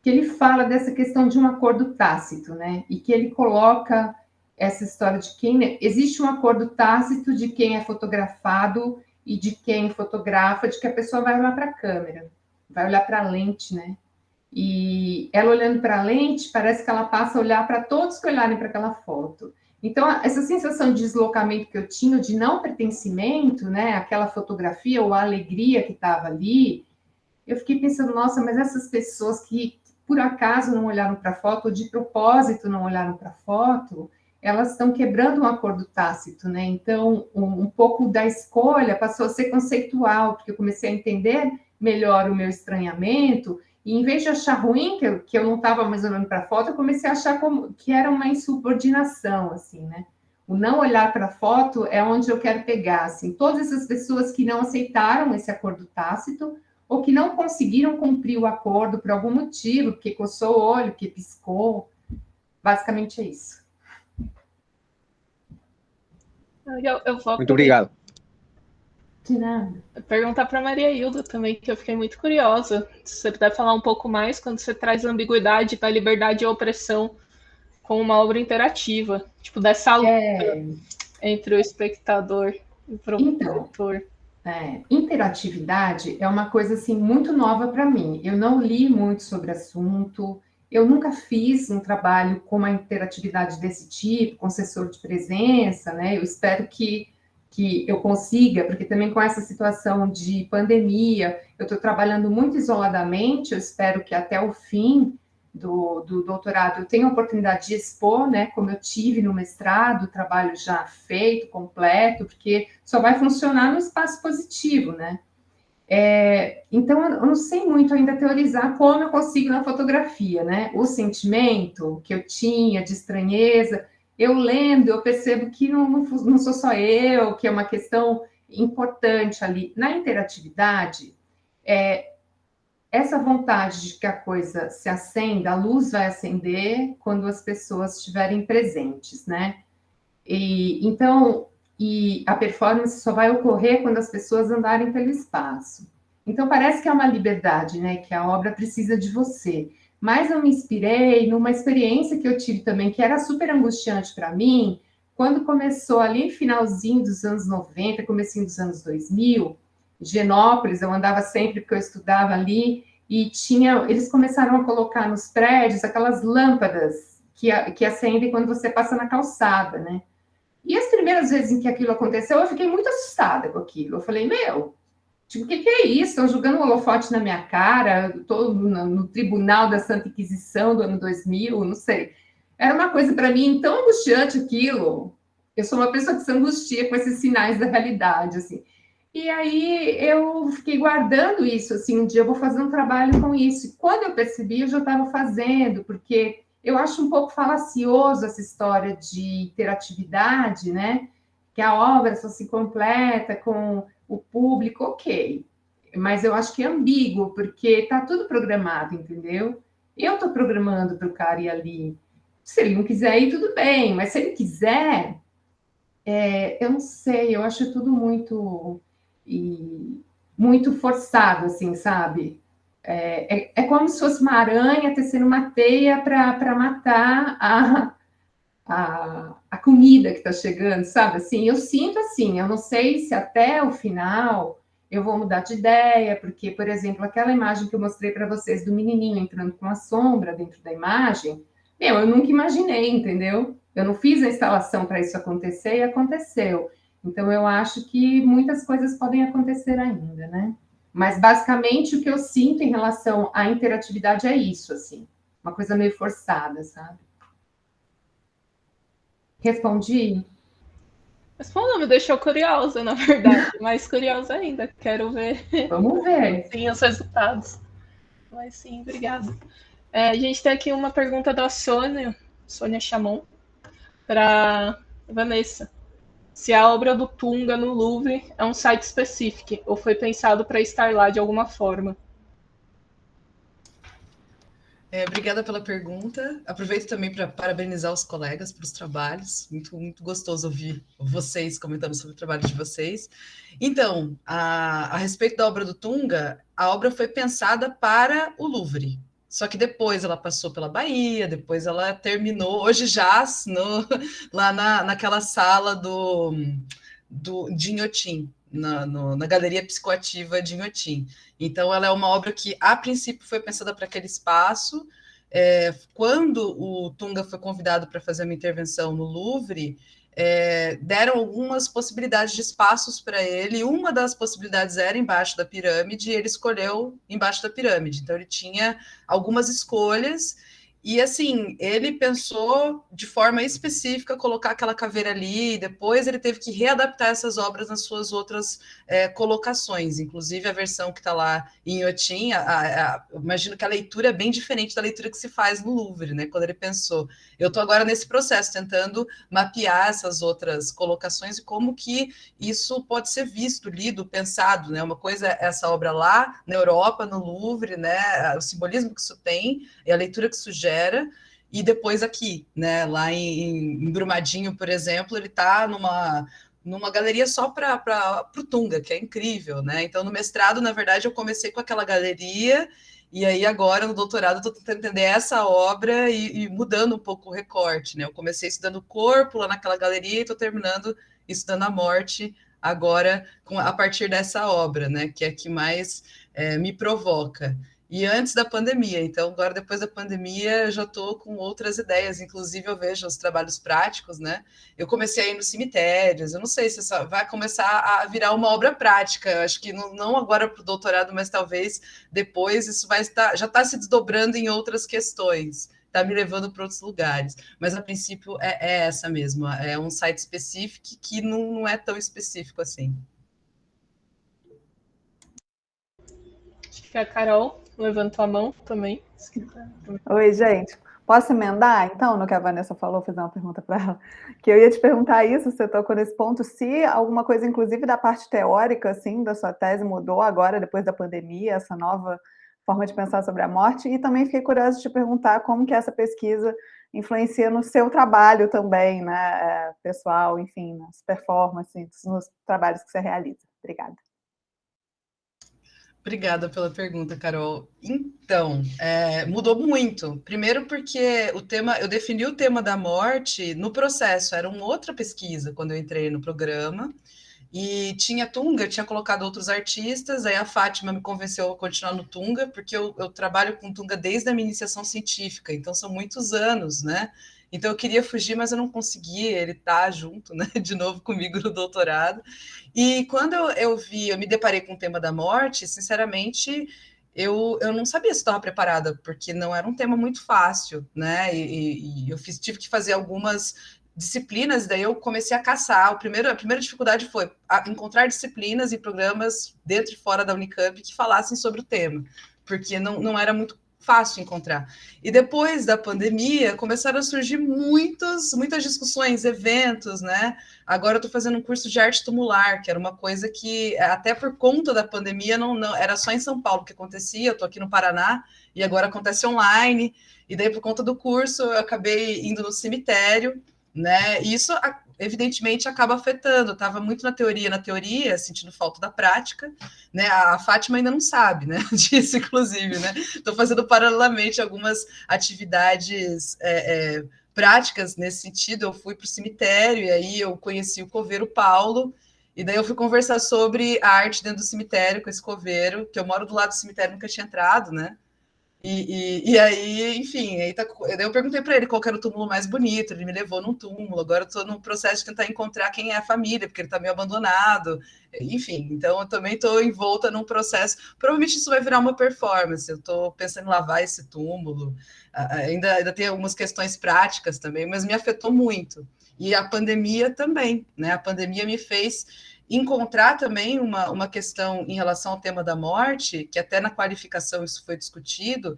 que ele fala dessa questão de um acordo tácito, né? E que ele coloca essa história de quem... Existe um acordo tácito de quem é fotografado e de quem fotografa, de que a pessoa vai olhar para a câmera, vai olhar para a lente, né? E ela olhando para a lente, parece que ela passa a olhar para todos que olharem para aquela foto. Então, essa sensação de deslocamento que eu tinha, de não pertencimento, né? Aquela fotografia ou a alegria que estava ali, eu fiquei pensando, nossa, mas essas pessoas que por acaso não olharam para a foto, ou de propósito não olharam para a foto, elas estão quebrando um acordo tácito, né? Então, um pouco da escolha passou a ser conceitual, porque eu comecei a entender melhor o meu estranhamento, e em vez de achar ruim que eu não estava mais olhando para a foto, eu comecei a achar que era uma insubordinação, assim, né? O não olhar para a foto é onde eu quero pegar, assim, todas essas pessoas que não aceitaram esse acordo tácito, ou que não conseguiram cumprir o acordo por algum motivo, porque coçou o olho, porque piscou. Basicamente é isso. Eu vou Muito obrigado. De nada. perguntar para Maria Hilda também, que eu fiquei muito curiosa. Se você puder falar um pouco mais quando você traz a ambiguidade da liberdade e opressão com uma obra interativa, tipo, dessa luta entre o espectador e o produtor. Interatividade é uma coisa assim muito nova para mim. Eu não li muito sobre o assunto, eu nunca fiz um trabalho com uma interatividade desse tipo, com sensor de presença, né? Eu espero que eu consiga, porque também com essa situação de pandemia, eu estou trabalhando muito isoladamente, eu espero que até o fim do doutorado eu tenha a oportunidade de expor, né, como eu tive no mestrado, trabalho já feito, completo, porque só vai funcionar no espaço positivo, né? Então, eu não sei muito ainda teorizar como eu consigo na fotografia, né? O sentimento que eu tinha de estranheza, eu lendo, eu percebo que não sou só eu, que é uma questão importante ali. Na interatividade, essa vontade de que a coisa se acenda, a luz vai acender quando as pessoas estiverem presentes, né? Então, a performance só vai ocorrer quando as pessoas andarem pelo espaço. Então, parece que é uma liberdade, né? Que a obra precisa de você. Mas eu me inspirei numa experiência que eu tive também, que era super angustiante para mim, quando começou ali, finalzinho dos anos 90, comecinho dos anos 2000, Higienópolis, eu andava sempre, porque eu estudava ali, e eles começaram a colocar nos prédios aquelas lâmpadas que acendem quando você passa na calçada, né? E as primeiras vezes em que aquilo aconteceu, eu fiquei muito assustada com aquilo. Eu falei, tipo, o que é isso? Estão jogando um holofote na minha cara, estou no tribunal da Santa Inquisição do ano 2000, não sei. Era uma coisa para mim tão angustiante aquilo. Eu sou uma pessoa que se angustia com esses sinais da realidade, assim. E aí eu fiquei guardando isso, assim, um dia eu vou fazer um trabalho com isso. E quando eu percebi, eu já estava fazendo, porque eu acho um pouco falacioso essa história de interatividade, né? Que a obra só se completa com o público, ok. Mas eu acho que é ambíguo, porque está tudo programado, entendeu? Eu estou programando para o cara ir ali. Se ele não quiser ir, tudo bem, mas se ele quiser, eu não sei, eu acho tudo muito forçado, assim, sabe? É como se fosse uma aranha tecendo uma teia para matar a comida que está chegando, sabe? Assim, eu sinto assim, eu não sei se até o final eu vou mudar de ideia, porque, por exemplo, aquela imagem que eu mostrei para vocês do menininho entrando com a sombra dentro da imagem, eu nunca imaginei, entendeu? Eu não fiz a instalação para isso acontecer e aconteceu. Então, eu acho que muitas coisas podem acontecer ainda, né? Mas, basicamente, o que eu sinto em relação à interatividade é isso, assim. Uma coisa meio forçada, sabe? Respondi? Respondeu, me deixou curiosa, na verdade. Mais curiosa ainda. Quero ver. Vamos ver. Sim, os resultados. Mas sim, obrigada. A gente tem aqui uma pergunta da Sônia Chamon, para Vanessa. Se a obra do Tunga no Louvre é um site específico ou foi pensado para estar lá de alguma forma? Obrigada pela pergunta. Aproveito também para parabenizar os colegas pelos trabalhos. Muito, muito gostoso ouvir vocês comentando sobre o trabalho de vocês. Então, a respeito da obra do Tunga, a obra foi pensada para o Louvre. Só que depois ela passou pela Bahia, depois ela terminou, hoje jaz lá naquela sala de Inhotim, na Galeria Psicoativa de Inhotim. Então, ela é uma obra que, a princípio, foi pensada para aquele espaço. Quando o Tunga foi convidado para fazer uma intervenção no Louvre, deram algumas possibilidades de espaços para ele. Uma das possibilidades era embaixo da pirâmide, e ele escolheu embaixo da pirâmide. Então, ele tinha algumas escolhas. E assim, ele pensou de forma específica colocar aquela caveira ali, e depois ele teve que readaptar essas obras nas suas outras colocações, inclusive a versão que está lá em Inhotim, imagino que a leitura é bem diferente da leitura que se faz no Louvre, né? Quando ele pensou, eu estou agora nesse processo, tentando mapear essas outras colocações e como que isso pode ser visto, lido, pensado, né? Uma coisa é essa obra lá na Europa, no Louvre, né? O simbolismo que isso tem e a leitura que isso gera, e depois aqui, né? Lá em Brumadinho, por exemplo, ele está numa galeria só para o Tunga, que é incrível, né? Então, no mestrado, na verdade, eu comecei com aquela galeria, e aí agora, no doutorado, estou tentando entender essa obra e mudando um pouco o recorte, né? Eu comecei estudando o corpo lá naquela galeria e estou terminando estudando a morte agora a partir dessa obra, né? Que é a que mais me provoca. E antes da pandemia, então agora depois da pandemia eu já estou com outras ideias, inclusive eu vejo os trabalhos práticos, né? Eu comecei a ir nos cemitérios, eu não sei se isso vai começar a virar uma obra prática, eu acho que não agora para o doutorado, mas talvez depois isso já está se desdobrando em outras questões, está me levando para outros lugares, mas a princípio é essa mesmo, é um site específico que não é tão específico assim. Acho que a Carol levantou a mão também. Oi, gente. Posso emendar, então, no que a Vanessa falou, fazer uma pergunta para ela? Que eu ia te perguntar isso, você tocou nesse ponto, se alguma coisa, inclusive da parte teórica, assim, da sua tese mudou agora, depois da pandemia, essa nova forma de pensar sobre a morte, e também fiquei curiosa de te perguntar como que essa pesquisa influencia no seu trabalho também, né, pessoal, enfim, nas performances, nos trabalhos que você realiza. Obrigada. Obrigada pela pergunta, Carol. Então, mudou muito. Primeiro porque eu defini o tema da morte no processo, era uma outra pesquisa quando eu entrei no programa, e tinha Tunga, tinha colocado outros artistas, aí a Fátima me convenceu a continuar no Tunga, porque eu trabalho com Tunga desde a minha iniciação científica, então são muitos anos, né? Então eu queria fugir, mas eu não consegui, ele tá junto, né, de novo comigo no doutorado. E quando eu me deparei com o tema da morte, sinceramente, eu não sabia se estava preparada, porque não era um tema muito fácil, né? E eu tive que fazer algumas disciplinas, daí eu comecei a caçar. A primeira dificuldade foi encontrar disciplinas e programas dentro e fora da Unicamp que falassem sobre o tema, porque não era muito fácil encontrar. E depois da pandemia, começaram a surgir muitas discussões, eventos, né? Agora eu estou fazendo um curso de arte tumular, que era uma coisa que, até por conta da pandemia, não era só em São Paulo que acontecia, eu estou aqui no Paraná, e agora acontece online, e daí por conta do curso eu acabei indo no cemitério, né? E isso evidentemente acaba afetando. Eu estava muito na teoria, sentindo falta da prática, né? A Fátima ainda não sabe, né? Disso, inclusive, né? Estou fazendo paralelamente algumas atividades práticas nesse sentido. Eu fui para o cemitério e aí eu conheci o coveiro Paulo. E daí eu fui conversar sobre a arte dentro do cemitério com esse coveiro, que eu moro do lado do cemitério, nunca tinha entrado, né? E aí, enfim, daí eu perguntei para ele qual era o túmulo mais bonito, ele me levou num túmulo, agora eu estou no processo de tentar encontrar quem é a família, porque ele está meio abandonado, enfim, então eu também estou envolta num processo, provavelmente isso vai virar uma performance, eu estou pensando em lavar esse túmulo, ainda tem algumas questões práticas também, mas me afetou muito, e a pandemia também, né, a pandemia me fez encontrar também uma questão em relação ao tema da morte, que até na qualificação isso foi discutido,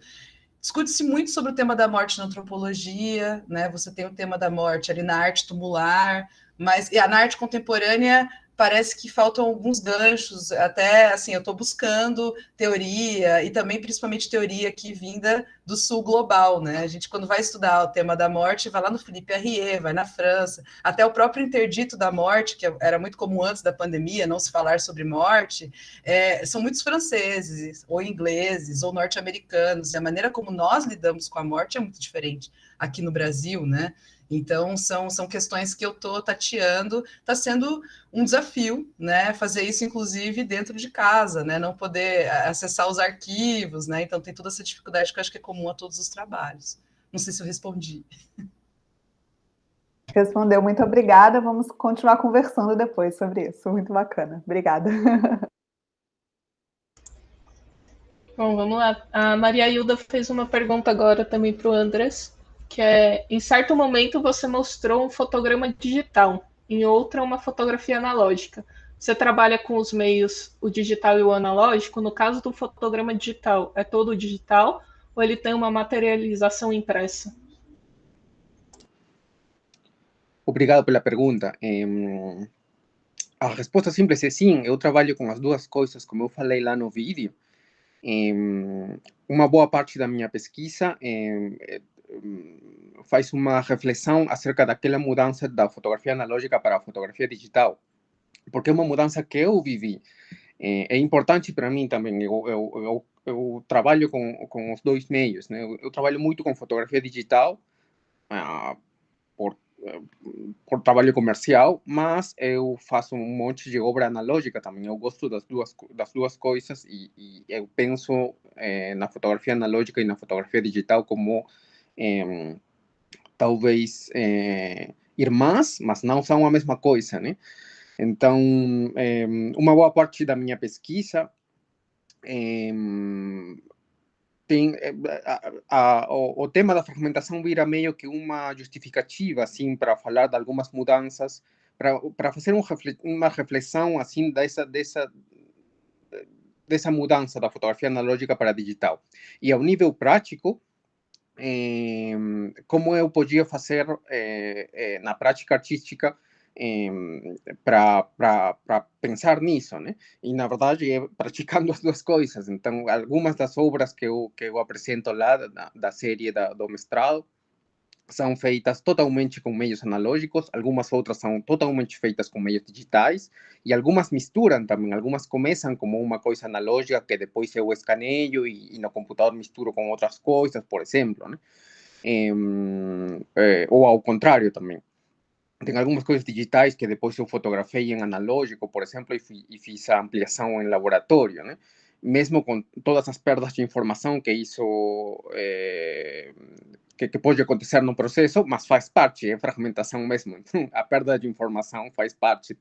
discute-se muito sobre o tema da morte na antropologia, né? Você tem o tema da morte ali na arte tumular, mas na arte contemporânea parece que faltam alguns ganchos, até, assim, eu estou buscando teoria, e também, principalmente, teoria aqui vinda do sul global, né? A gente, quando vai estudar o tema da morte, vai lá no Philippe Arrier, vai na França, até o próprio interdito da morte, que era muito comum antes da pandemia, não se falar sobre morte, são muitos franceses, ou ingleses, ou norte-americanos, e a maneira como nós lidamos com a morte é muito diferente aqui no Brasil, né? Então, são questões que eu estou tateando, está sendo um desafio, né, fazer isso, inclusive, dentro de casa, né, não poder acessar os arquivos, né, então tem toda essa dificuldade que eu acho que é comum a todos os trabalhos. Não sei se eu respondi. Respondeu, muito obrigada, vamos continuar conversando depois sobre isso, muito bacana, obrigada. Bom, vamos lá. A Maria Hilda fez uma pergunta agora também para o Andrés, que é, em certo momento você mostrou um fotograma digital, em outra uma fotografia analógica. Você trabalha com os meios, o digital e o analógico? No caso do fotograma digital, é todo digital ou ele tem uma materialização impressa? Obrigado pela pergunta. A resposta simples é sim, eu trabalho com as duas coisas, como eu falei lá no vídeo. Uma boa parte da minha pesquisa faz uma reflexão acerca daquela mudança da fotografia analógica para a fotografia digital, porque é uma mudança que eu vivi. É importante para mim também, eu trabalho com os dois meios, né? Eu trabalho muito com fotografia digital, por trabalho comercial, mas eu faço um monte de obra analógica também. Eu gosto das duas coisas e eu penso na fotografia analógica e na fotografia digital como talvez irmãs, mas não são a mesma coisa, né? Então, uma boa parte da minha pesquisa tem o tema da fragmentação vira meio que uma justificativa assim para falar de algumas mudanças, para fazer uma reflexão assim dessa mudança da fotografia analógica para a digital. E ao nível prático, como eu podia fazer na prática artística para pensar nisso, né? E, na verdade, praticando as duas coisas. Então, algumas das obras que eu apresento lá da série do mestrado são feitas totalmente com meios analógicos, algumas outras são totalmente feitas com meios digitais, e algumas misturam também, algumas começam como uma coisa analógica que depois eu escaneio e no computador misturo com outras coisas, por exemplo, né? Ou ao contrário também. Tem algumas coisas digitais que depois eu fotografei em analógico, por exemplo, e fiz a ampliação em laboratório, né? Mesmo com todas as perdas de informação que isso que pode acontecer no processo, mas faz parte, é fragmentação mesmo. A perda de informação faz parte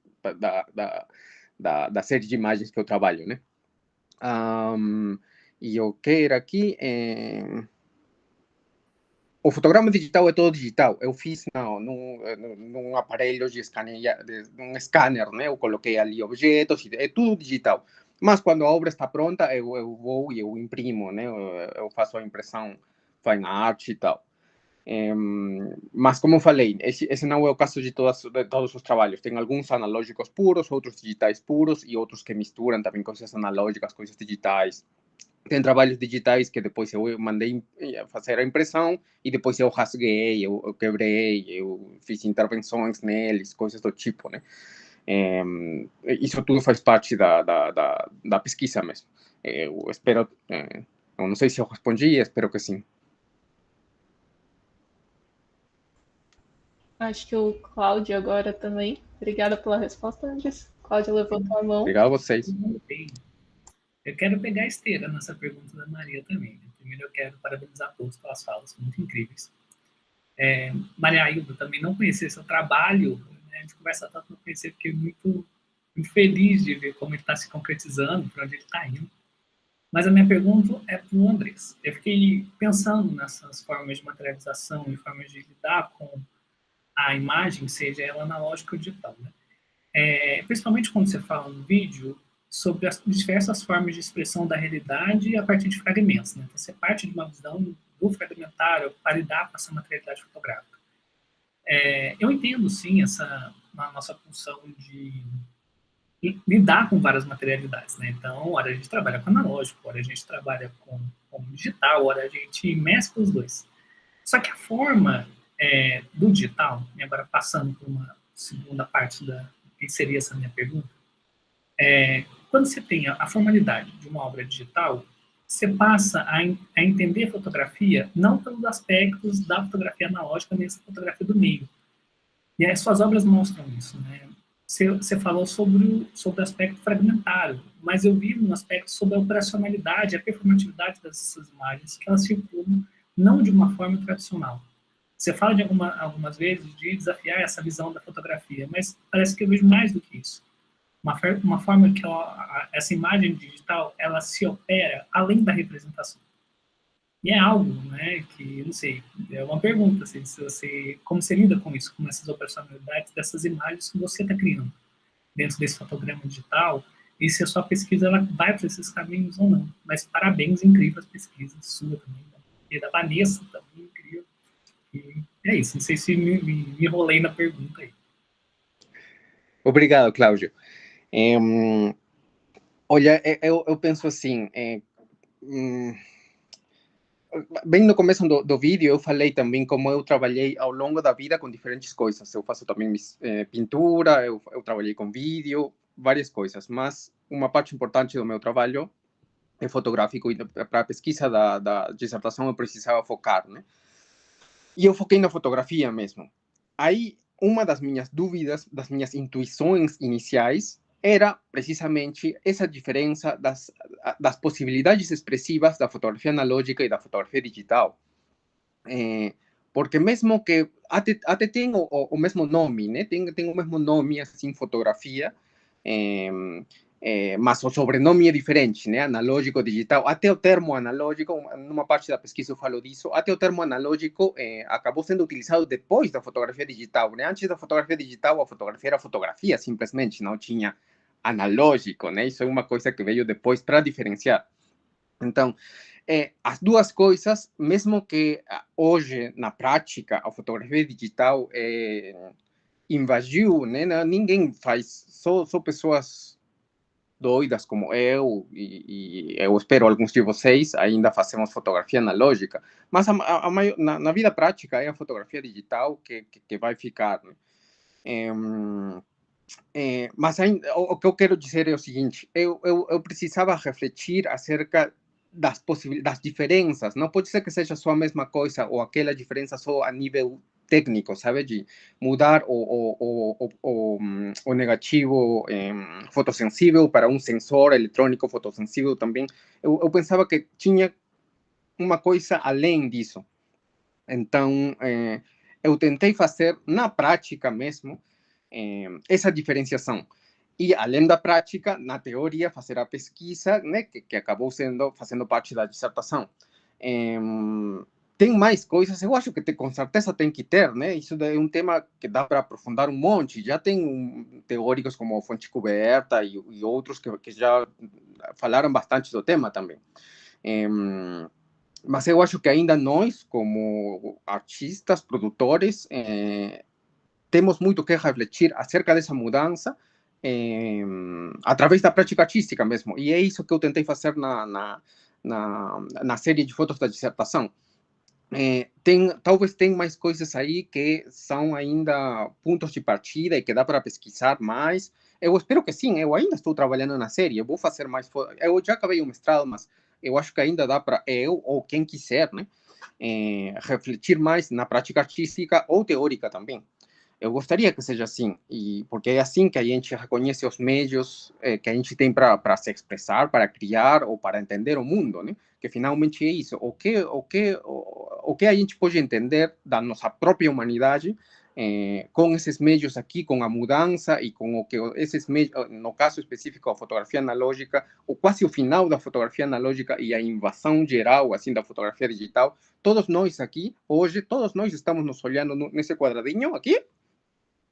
da série de imagens que eu trabalho, né? E o que era aqui... O fotograma digital é todo digital. Eu fiz num aparelho de um scanner, né? Eu coloquei ali objetos, é tudo digital. Mas quando a obra está pronta, eu vou e eu imprimo, né? Eu faço a impressão fine art e tal. Mas como eu falei, esse não é o caso de todos os trabalhos. Tem alguns analógicos puros, outros digitais puros e outros que misturam também coisas analógicas, coisas digitais. Tem trabalhos digitais que depois eu mandei fazer a impressão e depois eu rasguei, eu quebrei, eu fiz intervenções neles, coisas do tipo, né? Isso tudo faz parte da pesquisa mesmo. Eu espero, eu não sei se eu respondi, espero que sim. Acho que o Cláudio agora também. Obrigada pela resposta, Andrés. Cláudio levantou a mão. Obrigado a vocês. Eu quero pegar a esteira nessa pergunta da Maria também. Primeiro eu quero parabenizar todos pelas falas, muito incríveis. Maria Hilda, também não conhecer seu trabalho, né? A gente conversa tanto, não conhecer, fiquei muito feliz de ver como ele está se concretizando, para onde ele está indo. Mas a minha pergunta é para o Andrés. Eu fiquei pensando nessas formas de materialização e formas de lidar com a imagem, seja ela analógica ou digital, né? Principalmente quando você fala no vídeo sobre as diversas formas de expressão da realidade a partir de fragmentos, né? Então, você parte de uma visão do fragmentário para lidar com essa materialidade fotográfica. Eu entendo, sim, na nossa função de lidar com várias materialidades, né? Então, hora a gente trabalha com analógico, hora a gente trabalha com digital, hora a gente mescla os dois. Só que a forma do digital, e agora passando por uma segunda parte da que seria essa minha pergunta, quando você tem a formalidade de uma obra digital, você passa a entender a fotografia não pelos aspectos da fotografia analógica, nem da fotografia do meio. E as suas obras mostram isso, né? Você falou sobre o aspecto fragmentário, mas eu vi um aspecto sobre a operacionalidade, a performatividade dessas imagens, que elas circulam não de uma forma tradicional. Você fala de algumas vezes de desafiar essa visão da fotografia, mas parece que eu vejo mais do que isso. Uma forma que essa imagem digital ela se opera além da representação. E é algo, né, que, não sei, é uma pergunta, assim, se você, como você lida com isso, com essas operacionalidades dessas imagens que você está criando dentro desse fotograma digital, e se a sua pesquisa ela vai para esses caminhos ou não. Mas parabéns, incríveis pesquisas sua também, né? E da Vanessa também, incrível. E é isso, não sei se me enrolei na pergunta aí. Obrigado, Cláudio. Olha, eu penso assim, bem no começo do vídeo, eu falei também como eu trabalhei ao longo da vida com diferentes coisas. Eu faço também pintura, eu trabalhei com vídeo, várias coisas. Mas uma parte importante do meu trabalho é fotográfico e para a pesquisa da dissertação eu precisava focar, né? E eu foquei na fotografia mesmo. Aí, uma das minhas dúvidas, das minhas intuições iniciais, era precisamente essa diferença das possibilidades expressivas da fotografia analógica e da fotografia digital. Porque mesmo que até tem o mesmo nome, né? Tem o mesmo nome, assim, fotografia, mas o sobrenome é diferente, né? Analógico, digital. Até o termo analógico, numa parte da pesquisa eu falo disso, até o termo analógico acabou sendo utilizado depois da fotografia digital, né? Antes da fotografia digital, a fotografia era fotografia, simplesmente, não tinha analógico, né? Isso é uma coisa que veio depois para diferenciar. Então, as duas coisas, mesmo que hoje, na prática, a fotografia digital invadiu, né? Ninguém faz, só pessoas doidas como eu, e eu espero alguns de vocês ainda fazemos fotografia analógica, mas na vida prática é a fotografia digital que vai ficar, né? Mas o que eu quero dizer é o seguinte, eu precisava refletir acerca das diferenças, não pode ser que seja só a mesma coisa ou aquela diferença só a nível técnico, sabe, de mudar o negativo fotossensível para um sensor eletrônico fotossensível também. Eu pensava que tinha uma coisa além disso. Então, eu tentei fazer na prática mesmo essa diferenciação. E, além da prática, na teoria, fazer a pesquisa, né, que acabou fazendo parte da dissertação. Tem mais coisas, eu acho que com certeza tem que ter, né? Isso é um tema que dá para aprofundar um monte. Já tem teóricos como Fontecoberta e outros que já falaram bastante do tema também. Mas eu acho que ainda nós, como artistas, produtores, temos muito que refletir acerca dessa mudança através da prática artística mesmo. E é isso que eu tentei fazer na série de fotos da dissertação. Talvez tenha mais coisas aí que são ainda pontos de partida e que dá para pesquisar mais. Eu espero que sim, eu ainda estou trabalhando na série, eu vou fazer mais fotos. Eu já acabei o mestrado, mas eu acho que ainda dá para eu, ou quem quiser, né, refletir mais na prática artística ou teórica também. Eu gostaria que seja assim, porque é assim que a gente reconhece os meios que a gente tem para se expressar, para criar ou para entender o mundo, né? Que finalmente é isso. O que a gente pode entender da nossa própria humanidade com esses meios aqui, com a mudança e com o que esses meios, no caso específico a fotografia analógica, ou quase o final da fotografia analógica e a invasão geral assim da fotografia digital, todos nós aqui, hoje, todos nós estamos nos olhando nesse quadradinho aqui,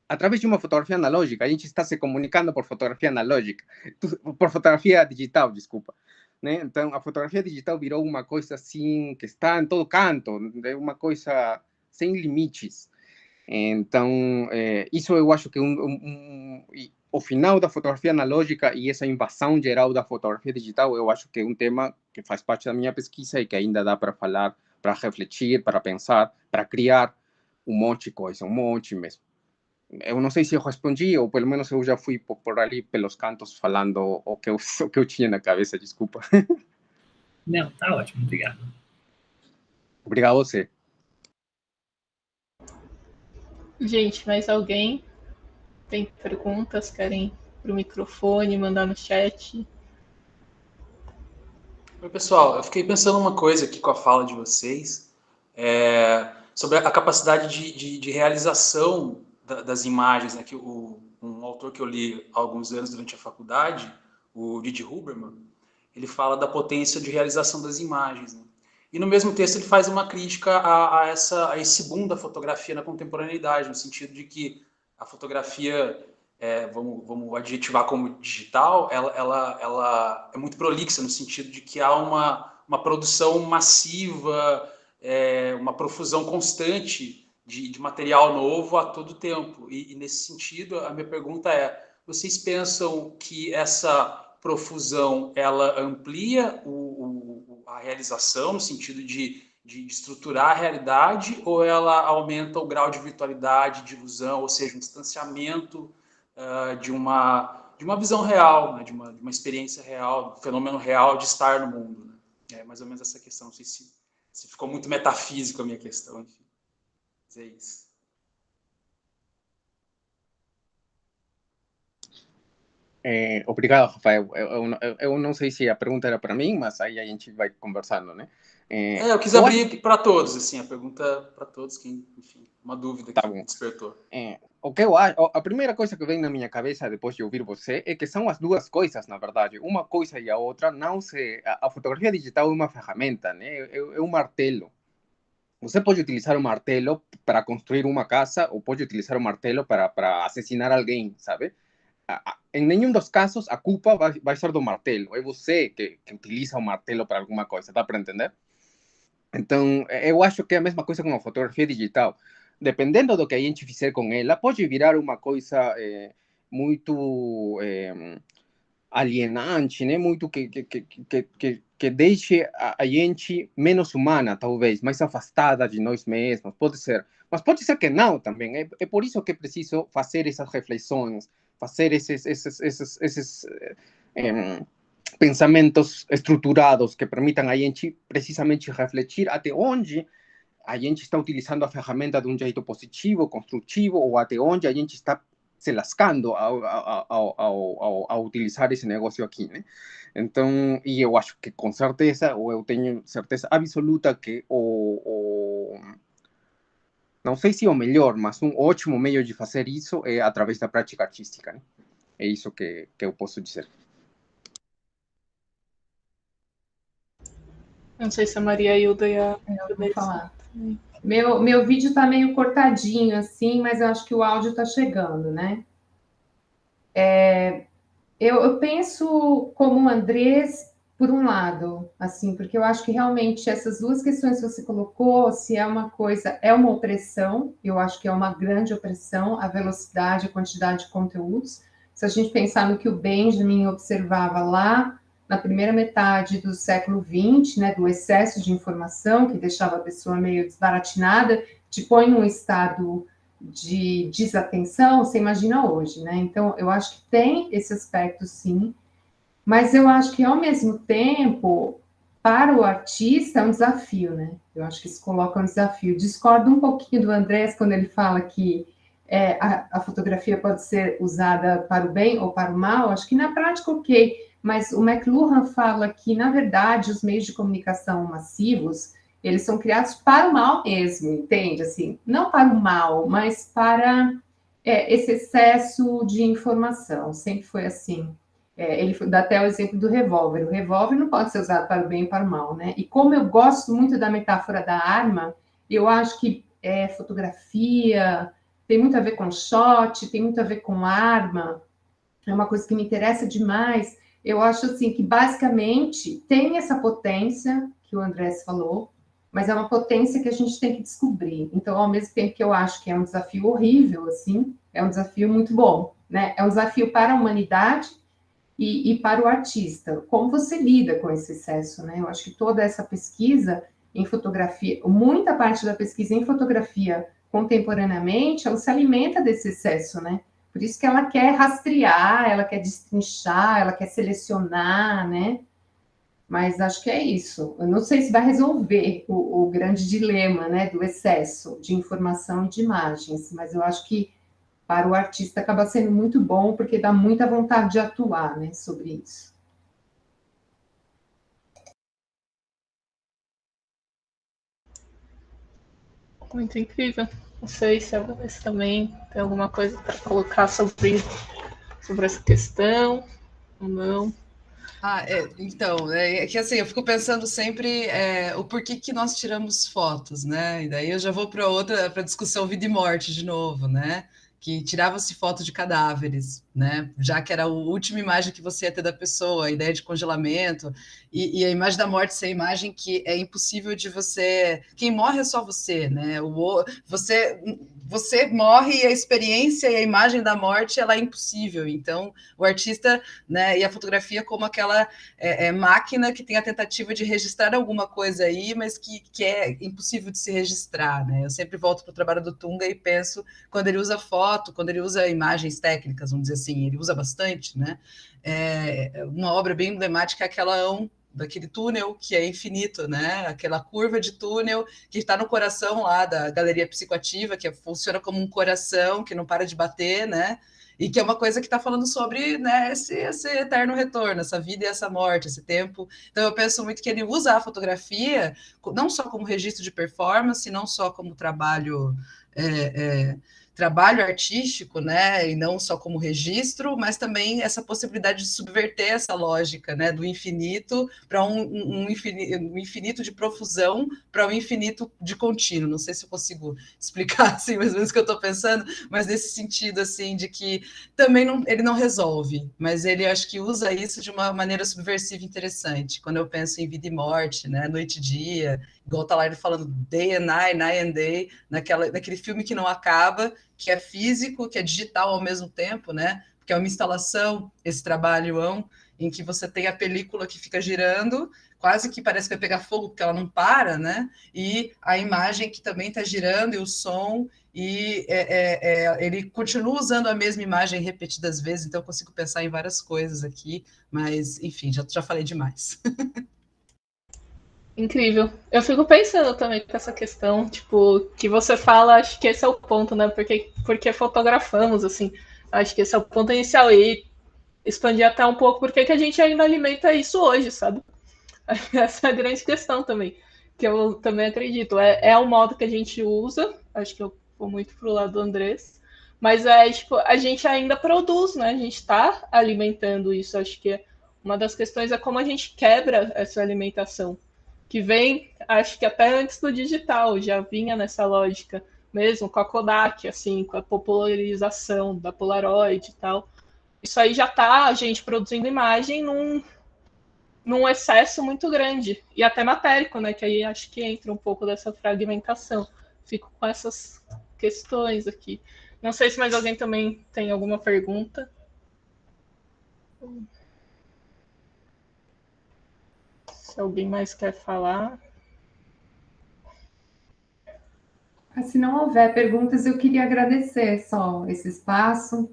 através de uma fotografia analógica. A gente está se comunicando por fotografia analógica, por fotografia digital, desculpa. Né? Então, a fotografia digital virou uma coisa assim, que está em todo canto, é uma coisa sem limites. Então, isso eu acho que o final da fotografia analógica e essa invasão geral da fotografia digital, eu acho que é um tema que faz parte da minha pesquisa e que ainda dá para falar, para refletir, para pensar, para criar um monte de coisa, um monte mesmo. Eu não sei se eu respondi, ou pelo menos eu já fui por ali pelos cantos falando o que eu tinha na cabeça, desculpa. Não, tá ótimo, obrigado. Obrigado a você. Gente, mais alguém tem perguntas? Querem ir pro microfone, mandar no chat? Oi, pessoal, eu fiquei pensando uma coisa aqui com a fala de vocês, sobre a capacidade de realização das imagens, né, que um autor que eu li há alguns anos durante a faculdade, o Didi Huberman, ele fala da potência de realização das imagens, né? E no mesmo texto ele faz uma crítica a esse boom da fotografia na contemporaneidade, no sentido de que a fotografia, vamos adjetivar como digital, ela é muito prolixa, no sentido de que há uma produção massiva, uma profusão constante de material novo a todo tempo. E nesse sentido, a minha pergunta é, vocês pensam que essa profusão ela amplia a realização, no sentido de estruturar a realidade, ou ela aumenta o grau de virtualidade, de ilusão, ou seja, um distanciamento de uma visão real, né, de uma experiência real, um fenômeno real de estar no mundo, né? É mais ou menos essa questão. Não sei se ficou muito metafísico a minha questão, enfim. Mas é isso. Obrigado, Rafael. Eu não sei se a pergunta era para mim, mas aí a gente vai conversando, né? Eu quis abrir para todos, assim, a pergunta para todos, que, enfim, uma dúvida tá que bom. Despertou. O que eu acho, a primeira coisa que vem na minha cabeça depois de ouvir você é que são as duas coisas, na verdade. Uma coisa e a outra não se... A fotografia digital é uma ferramenta, né? É um martelo. Você pode utilizar um martelo para construir uma casa ou pode utilizar um martelo para assassinar alguém, sabe? Em nenhum dos casos a culpa vai ser do martelo. É você que utiliza o martelo para alguma coisa, dá para entender? Então, eu acho que é a mesma coisa com a fotografia digital. Dependendo do que a gente fizer com ela, pode virar uma coisa muito alienante, né? Muito que deixe a gente menos humana, talvez, mais afastada de nós mesmos, pode ser. Mas pode ser que não também. É por isso que é preciso fazer essas reflexões, fazer esses pensamentos estruturados que permitam a gente precisamente refletir até onde a gente está utilizando a ferramenta de um jeito positivo, construtivo, ou até onde a gente está se lascando ao utilizar esse negócio aqui, né? Então, e eu acho que com certeza, ou eu tenho certeza absoluta que não sei se o melhor, mas um ótimo meio de fazer isso é através da prática artística, né? É isso que eu posso dizer. Não sei se a Maria Hilda ia... Eu vou falar. Meu vídeo está meio cortadinho, assim, mas eu acho que o áudio está chegando, né? Eu penso como o Andrés, por um lado, assim, porque eu acho que realmente essas duas questões que você colocou, se é uma coisa, é uma opressão, eu acho que é uma grande opressão, a velocidade, a quantidade de conteúdos. Se a gente pensar no que o Benjamin observava lá na primeira metade do século XX, né, do excesso de informação, que deixava a pessoa meio desbaratinada, te põe num estado de desatenção, você imagina hoje, né? Então, eu acho que tem esse aspecto, sim, mas eu acho que, ao mesmo tempo, para o artista, é um desafio, né? Eu acho que isso coloca um desafio. Discordo um pouquinho do Andrés quando ele fala que a fotografia pode ser usada para o bem ou para o mal. Acho que, na prática, ok, mas o McLuhan fala que, na verdade, os meios de comunicação massivos, eles são criados para o mal mesmo, entende? Assim, não para o mal, mas para esse excesso de informação. Sempre foi assim. Ele dá até o exemplo do revólver. O revólver não pode ser usado para o bem e para o mal, né? E como eu gosto muito da metáfora da arma, eu acho que fotografia tem muito a ver com shot, tem muito a ver com arma, é uma coisa que me interessa demais. Eu acho assim que basicamente tem essa potência que o Andrés falou, mas é uma potência que a gente tem que descobrir. Então, ao mesmo tempo que eu acho que é um desafio horrível, assim, é um desafio muito bom, né? É um desafio para a humanidade e para o artista. Como você lida com esse excesso, né? Eu acho que toda essa pesquisa em fotografia, muita parte da pesquisa em fotografia contemporaneamente, ela se alimenta desse excesso, né? Por isso que ela quer rastrear, ela quer destrinchar, ela quer selecionar, né? Mas acho que é isso. Eu não sei se vai resolver o grande dilema, né, do excesso de informação e de imagens, mas eu acho que para o artista acaba sendo muito bom, porque dá muita vontade de atuar, né, sobre isso. Muito incrível. Não sei se a Vanessa também tem alguma coisa para colocar sobre essa questão ou não. Então, é que assim, eu fico pensando sempre o porquê que nós tiramos fotos, né? E daí eu já vou para discussão vida e morte de novo, né? Que tirava-se foto de cadáveres, né? Já que era a última imagem que você ia ter da pessoa, a ideia de congelamento, e a imagem da morte ser a imagem que é impossível de você. Quem morre é só você, né? Você morre e a experiência e a imagem da morte ela é impossível. Então, o artista, né, e a fotografia como aquela máquina que tem a tentativa de registrar alguma coisa aí, mas que é impossível de se registrar, né? Eu sempre volto para o trabalho do Tunga e penso quando ele usa foto, quando ele usa imagens técnicas, vamos dizer assim, ele usa bastante, né? Uma obra bem emblemática é aquela daquele túnel que é infinito, né? Aquela curva de túnel que está no coração lá da galeria psicoativa, que funciona como um coração que não para de bater, né? E que é uma coisa que está falando sobre, né, esse eterno retorno, essa vida e essa morte, esse tempo. Então eu penso muito que ele usa a fotografia não só como registro de performance, não só como trabalho trabalho artístico, né, e não só como registro, mas também essa possibilidade de subverter essa lógica, né, do infinito para um infinito de profusão para um infinito de contínuo. Não sei se eu consigo explicar assim mais ou menos o que eu estou pensando, mas nesse sentido assim de que também ele não resolve, mas ele acho que usa isso de uma maneira subversiva interessante. Quando eu penso em vida e morte, né, noite e dia, igual tá lá ele falando day and night, night and day, naquele filme que não acaba, que é físico, que é digital ao mesmo tempo, né? Porque é uma instalação, esse trabalho em que você tem a película que fica girando, quase que parece que vai pegar fogo, porque ela não para, né? E a imagem que também está girando, e o som, e ele continua usando a mesma imagem repetidas vezes, então eu consigo pensar em várias coisas aqui, mas, enfim, já falei demais. Incrível. Eu fico pensando também com essa questão, tipo, que você fala, acho que esse é o ponto, né? Porque fotografamos, assim, acho que esse é o ponto inicial. E expandir até um pouco porque que a gente ainda alimenta isso hoje, sabe? Essa é a grande questão também, que eu também acredito. É o modo que a gente usa, acho que eu vou muito pro lado do Andrés, mas tipo, a gente ainda produz, né? A gente está alimentando isso. Acho que uma das questões é como a gente quebra essa alimentação, que vem, acho que até antes do digital, já vinha nessa lógica, mesmo com a Kodak, assim, com a popularização da Polaroid e tal. Isso aí já está a gente produzindo imagem num excesso muito grande, e até matérico, né? Que aí acho que entra um pouco dessa fragmentação. Fico com essas questões aqui. Não sei se mais alguém também tem alguma pergunta. Se alguém mais quer falar. Se não houver perguntas, eu queria agradecer só esse espaço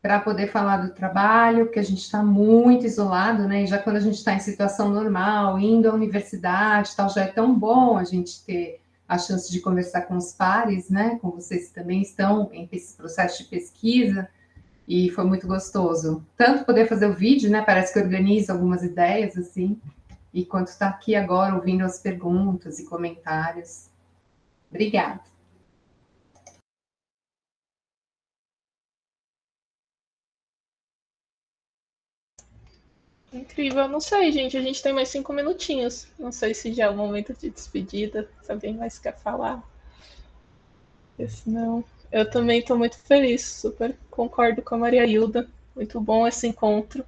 para poder falar do trabalho, porque a gente está muito isolado, né? E já quando a gente está em situação normal, indo à universidade, tal, já é tão bom a gente ter a chance de conversar com os pares, né? Com vocês que também estão em esse processo de pesquisa, e foi muito gostoso. Tanto poder fazer o vídeo, né? Parece que organiza algumas ideias, assim, e quanto estar aqui agora ouvindo as perguntas e comentários. Obrigada. Incrível, não sei, gente. A gente tem mais 5 minutinhos. Não sei se já é o momento de despedida. Se alguém mais quer falar. Se não, eu também estou muito feliz. Super concordo com a Maria Hilda. Muito bom esse encontro.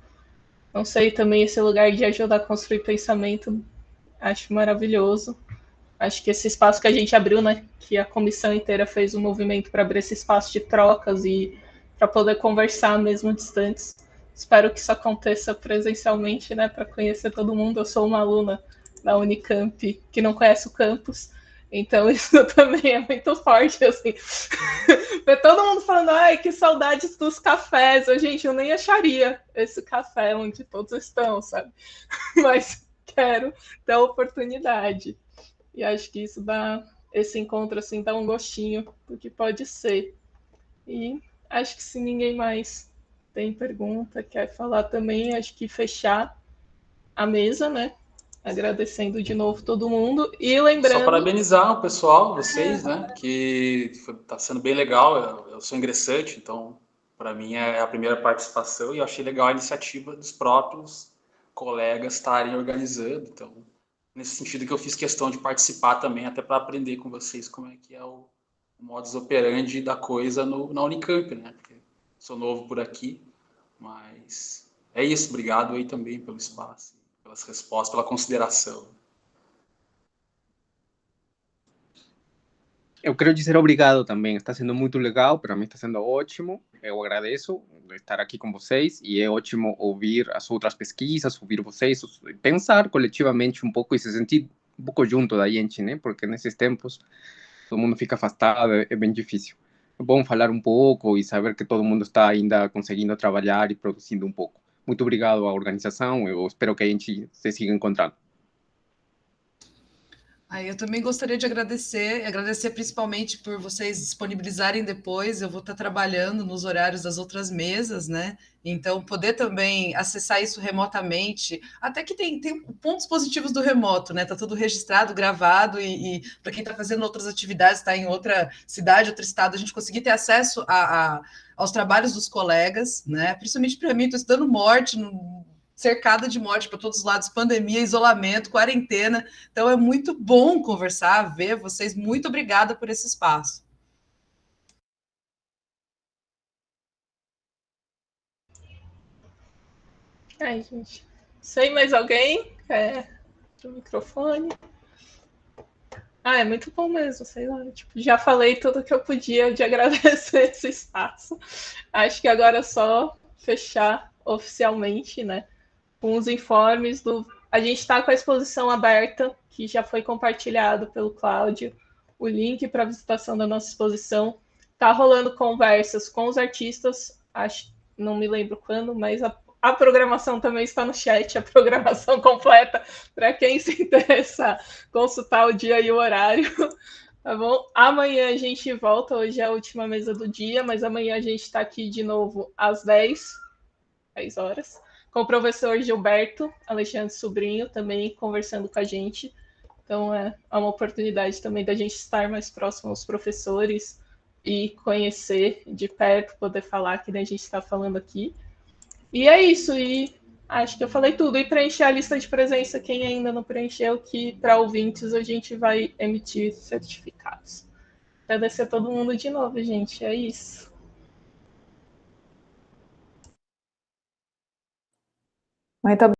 Não sei também esse lugar de ajudar a construir pensamento. Acho maravilhoso. Acho que esse espaço que a gente abriu, né, que a comissão inteira fez um movimento para abrir esse espaço de trocas e para poder conversar mesmo distantes. Espero que isso aconteça presencialmente, né, para conhecer todo mundo. Eu sou uma aluna da Unicamp que não conhece o campus, então isso também é muito forte, assim. Ver todo mundo falando, ai, que saudades dos cafés. Gente, eu nem acharia esse café onde todos estão, sabe? Mas quero ter a oportunidade. E acho que isso dá, esse encontro assim, dá um gostinho do que pode ser. E acho que se ninguém mais tem pergunta, quer falar também, acho que fechar a mesa, né? Agradecendo de novo todo mundo. E lembrando. Só parabenizar o pessoal, vocês, né? Que está sendo bem legal. Eu sou ingressante, então para mim é a primeira participação e eu achei legal a iniciativa dos próprios colegas estarem organizando. Então, nesse sentido que eu fiz questão de participar também, até para aprender com vocês como é que é o modus operandi da coisa na Unicamp, né? Porque sou novo por aqui, mas é isso. Obrigado aí também pelo espaço, pelas respostas, pela consideração. Eu quero dizer obrigado também. Está sendo muito legal, para mim está sendo ótimo. Eu agradeço estar aqui com vocês e é ótimo ouvir as outras pesquisas, ouvir vocês, pensar coletivamente um pouco e se sentir um pouco junto da gente, né? Porque nesses tempos todo mundo fica afastado, é bem difícil. É bom falar um pouco e saber que todo mundo está ainda conseguindo trabalhar e produzindo um pouco. Muito obrigado à organização. Eu espero que a gente se siga encontrando. Eu também gostaria de agradecer principalmente por vocês disponibilizarem depois. Eu vou estar trabalhando nos horários das outras mesas, né? Então, poder também acessar isso remotamente, até que tem pontos positivos do remoto, né? Está tudo registrado, gravado, e para quem está fazendo outras atividades, está em outra cidade, outro estado, a gente conseguir ter acesso aos trabalhos dos colegas, né? Principalmente para mim, estou estudando morte, cercada de morte para todos os lados, pandemia, isolamento, quarentena. Então é muito bom conversar, ver vocês. Muito obrigada por esse espaço. Ai, gente. Sei mais alguém? Do microfone? É muito bom mesmo, sei lá. Tipo, já falei tudo que eu podia de agradecer esse espaço. Acho que agora é só fechar oficialmente, né? Com os informes do. A gente está com a exposição aberta, que já foi compartilhado pelo Cláudio, o link para a visitação da nossa exposição. Está rolando conversas com os artistas, acho, não me lembro quando, mas a programação também está no chat, a programação completa, para quem se interessar, consultar o dia e o horário. Tá bom? Amanhã a gente volta, hoje é a última mesa do dia, mas amanhã a gente está aqui de novo às 10 horas, com o professor Gilberto Alexandre Sobrinho, também conversando com a gente. Então, é uma oportunidade também da gente estar mais próximo aos professores e conhecer de perto, poder falar que a gente está falando aqui. E é isso, e acho que eu falei tudo. E preencher a lista de presença, quem ainda não preencheu, que para ouvintes a gente vai emitir certificados. Agradecer a todo mundo de novo, gente. É isso. Muito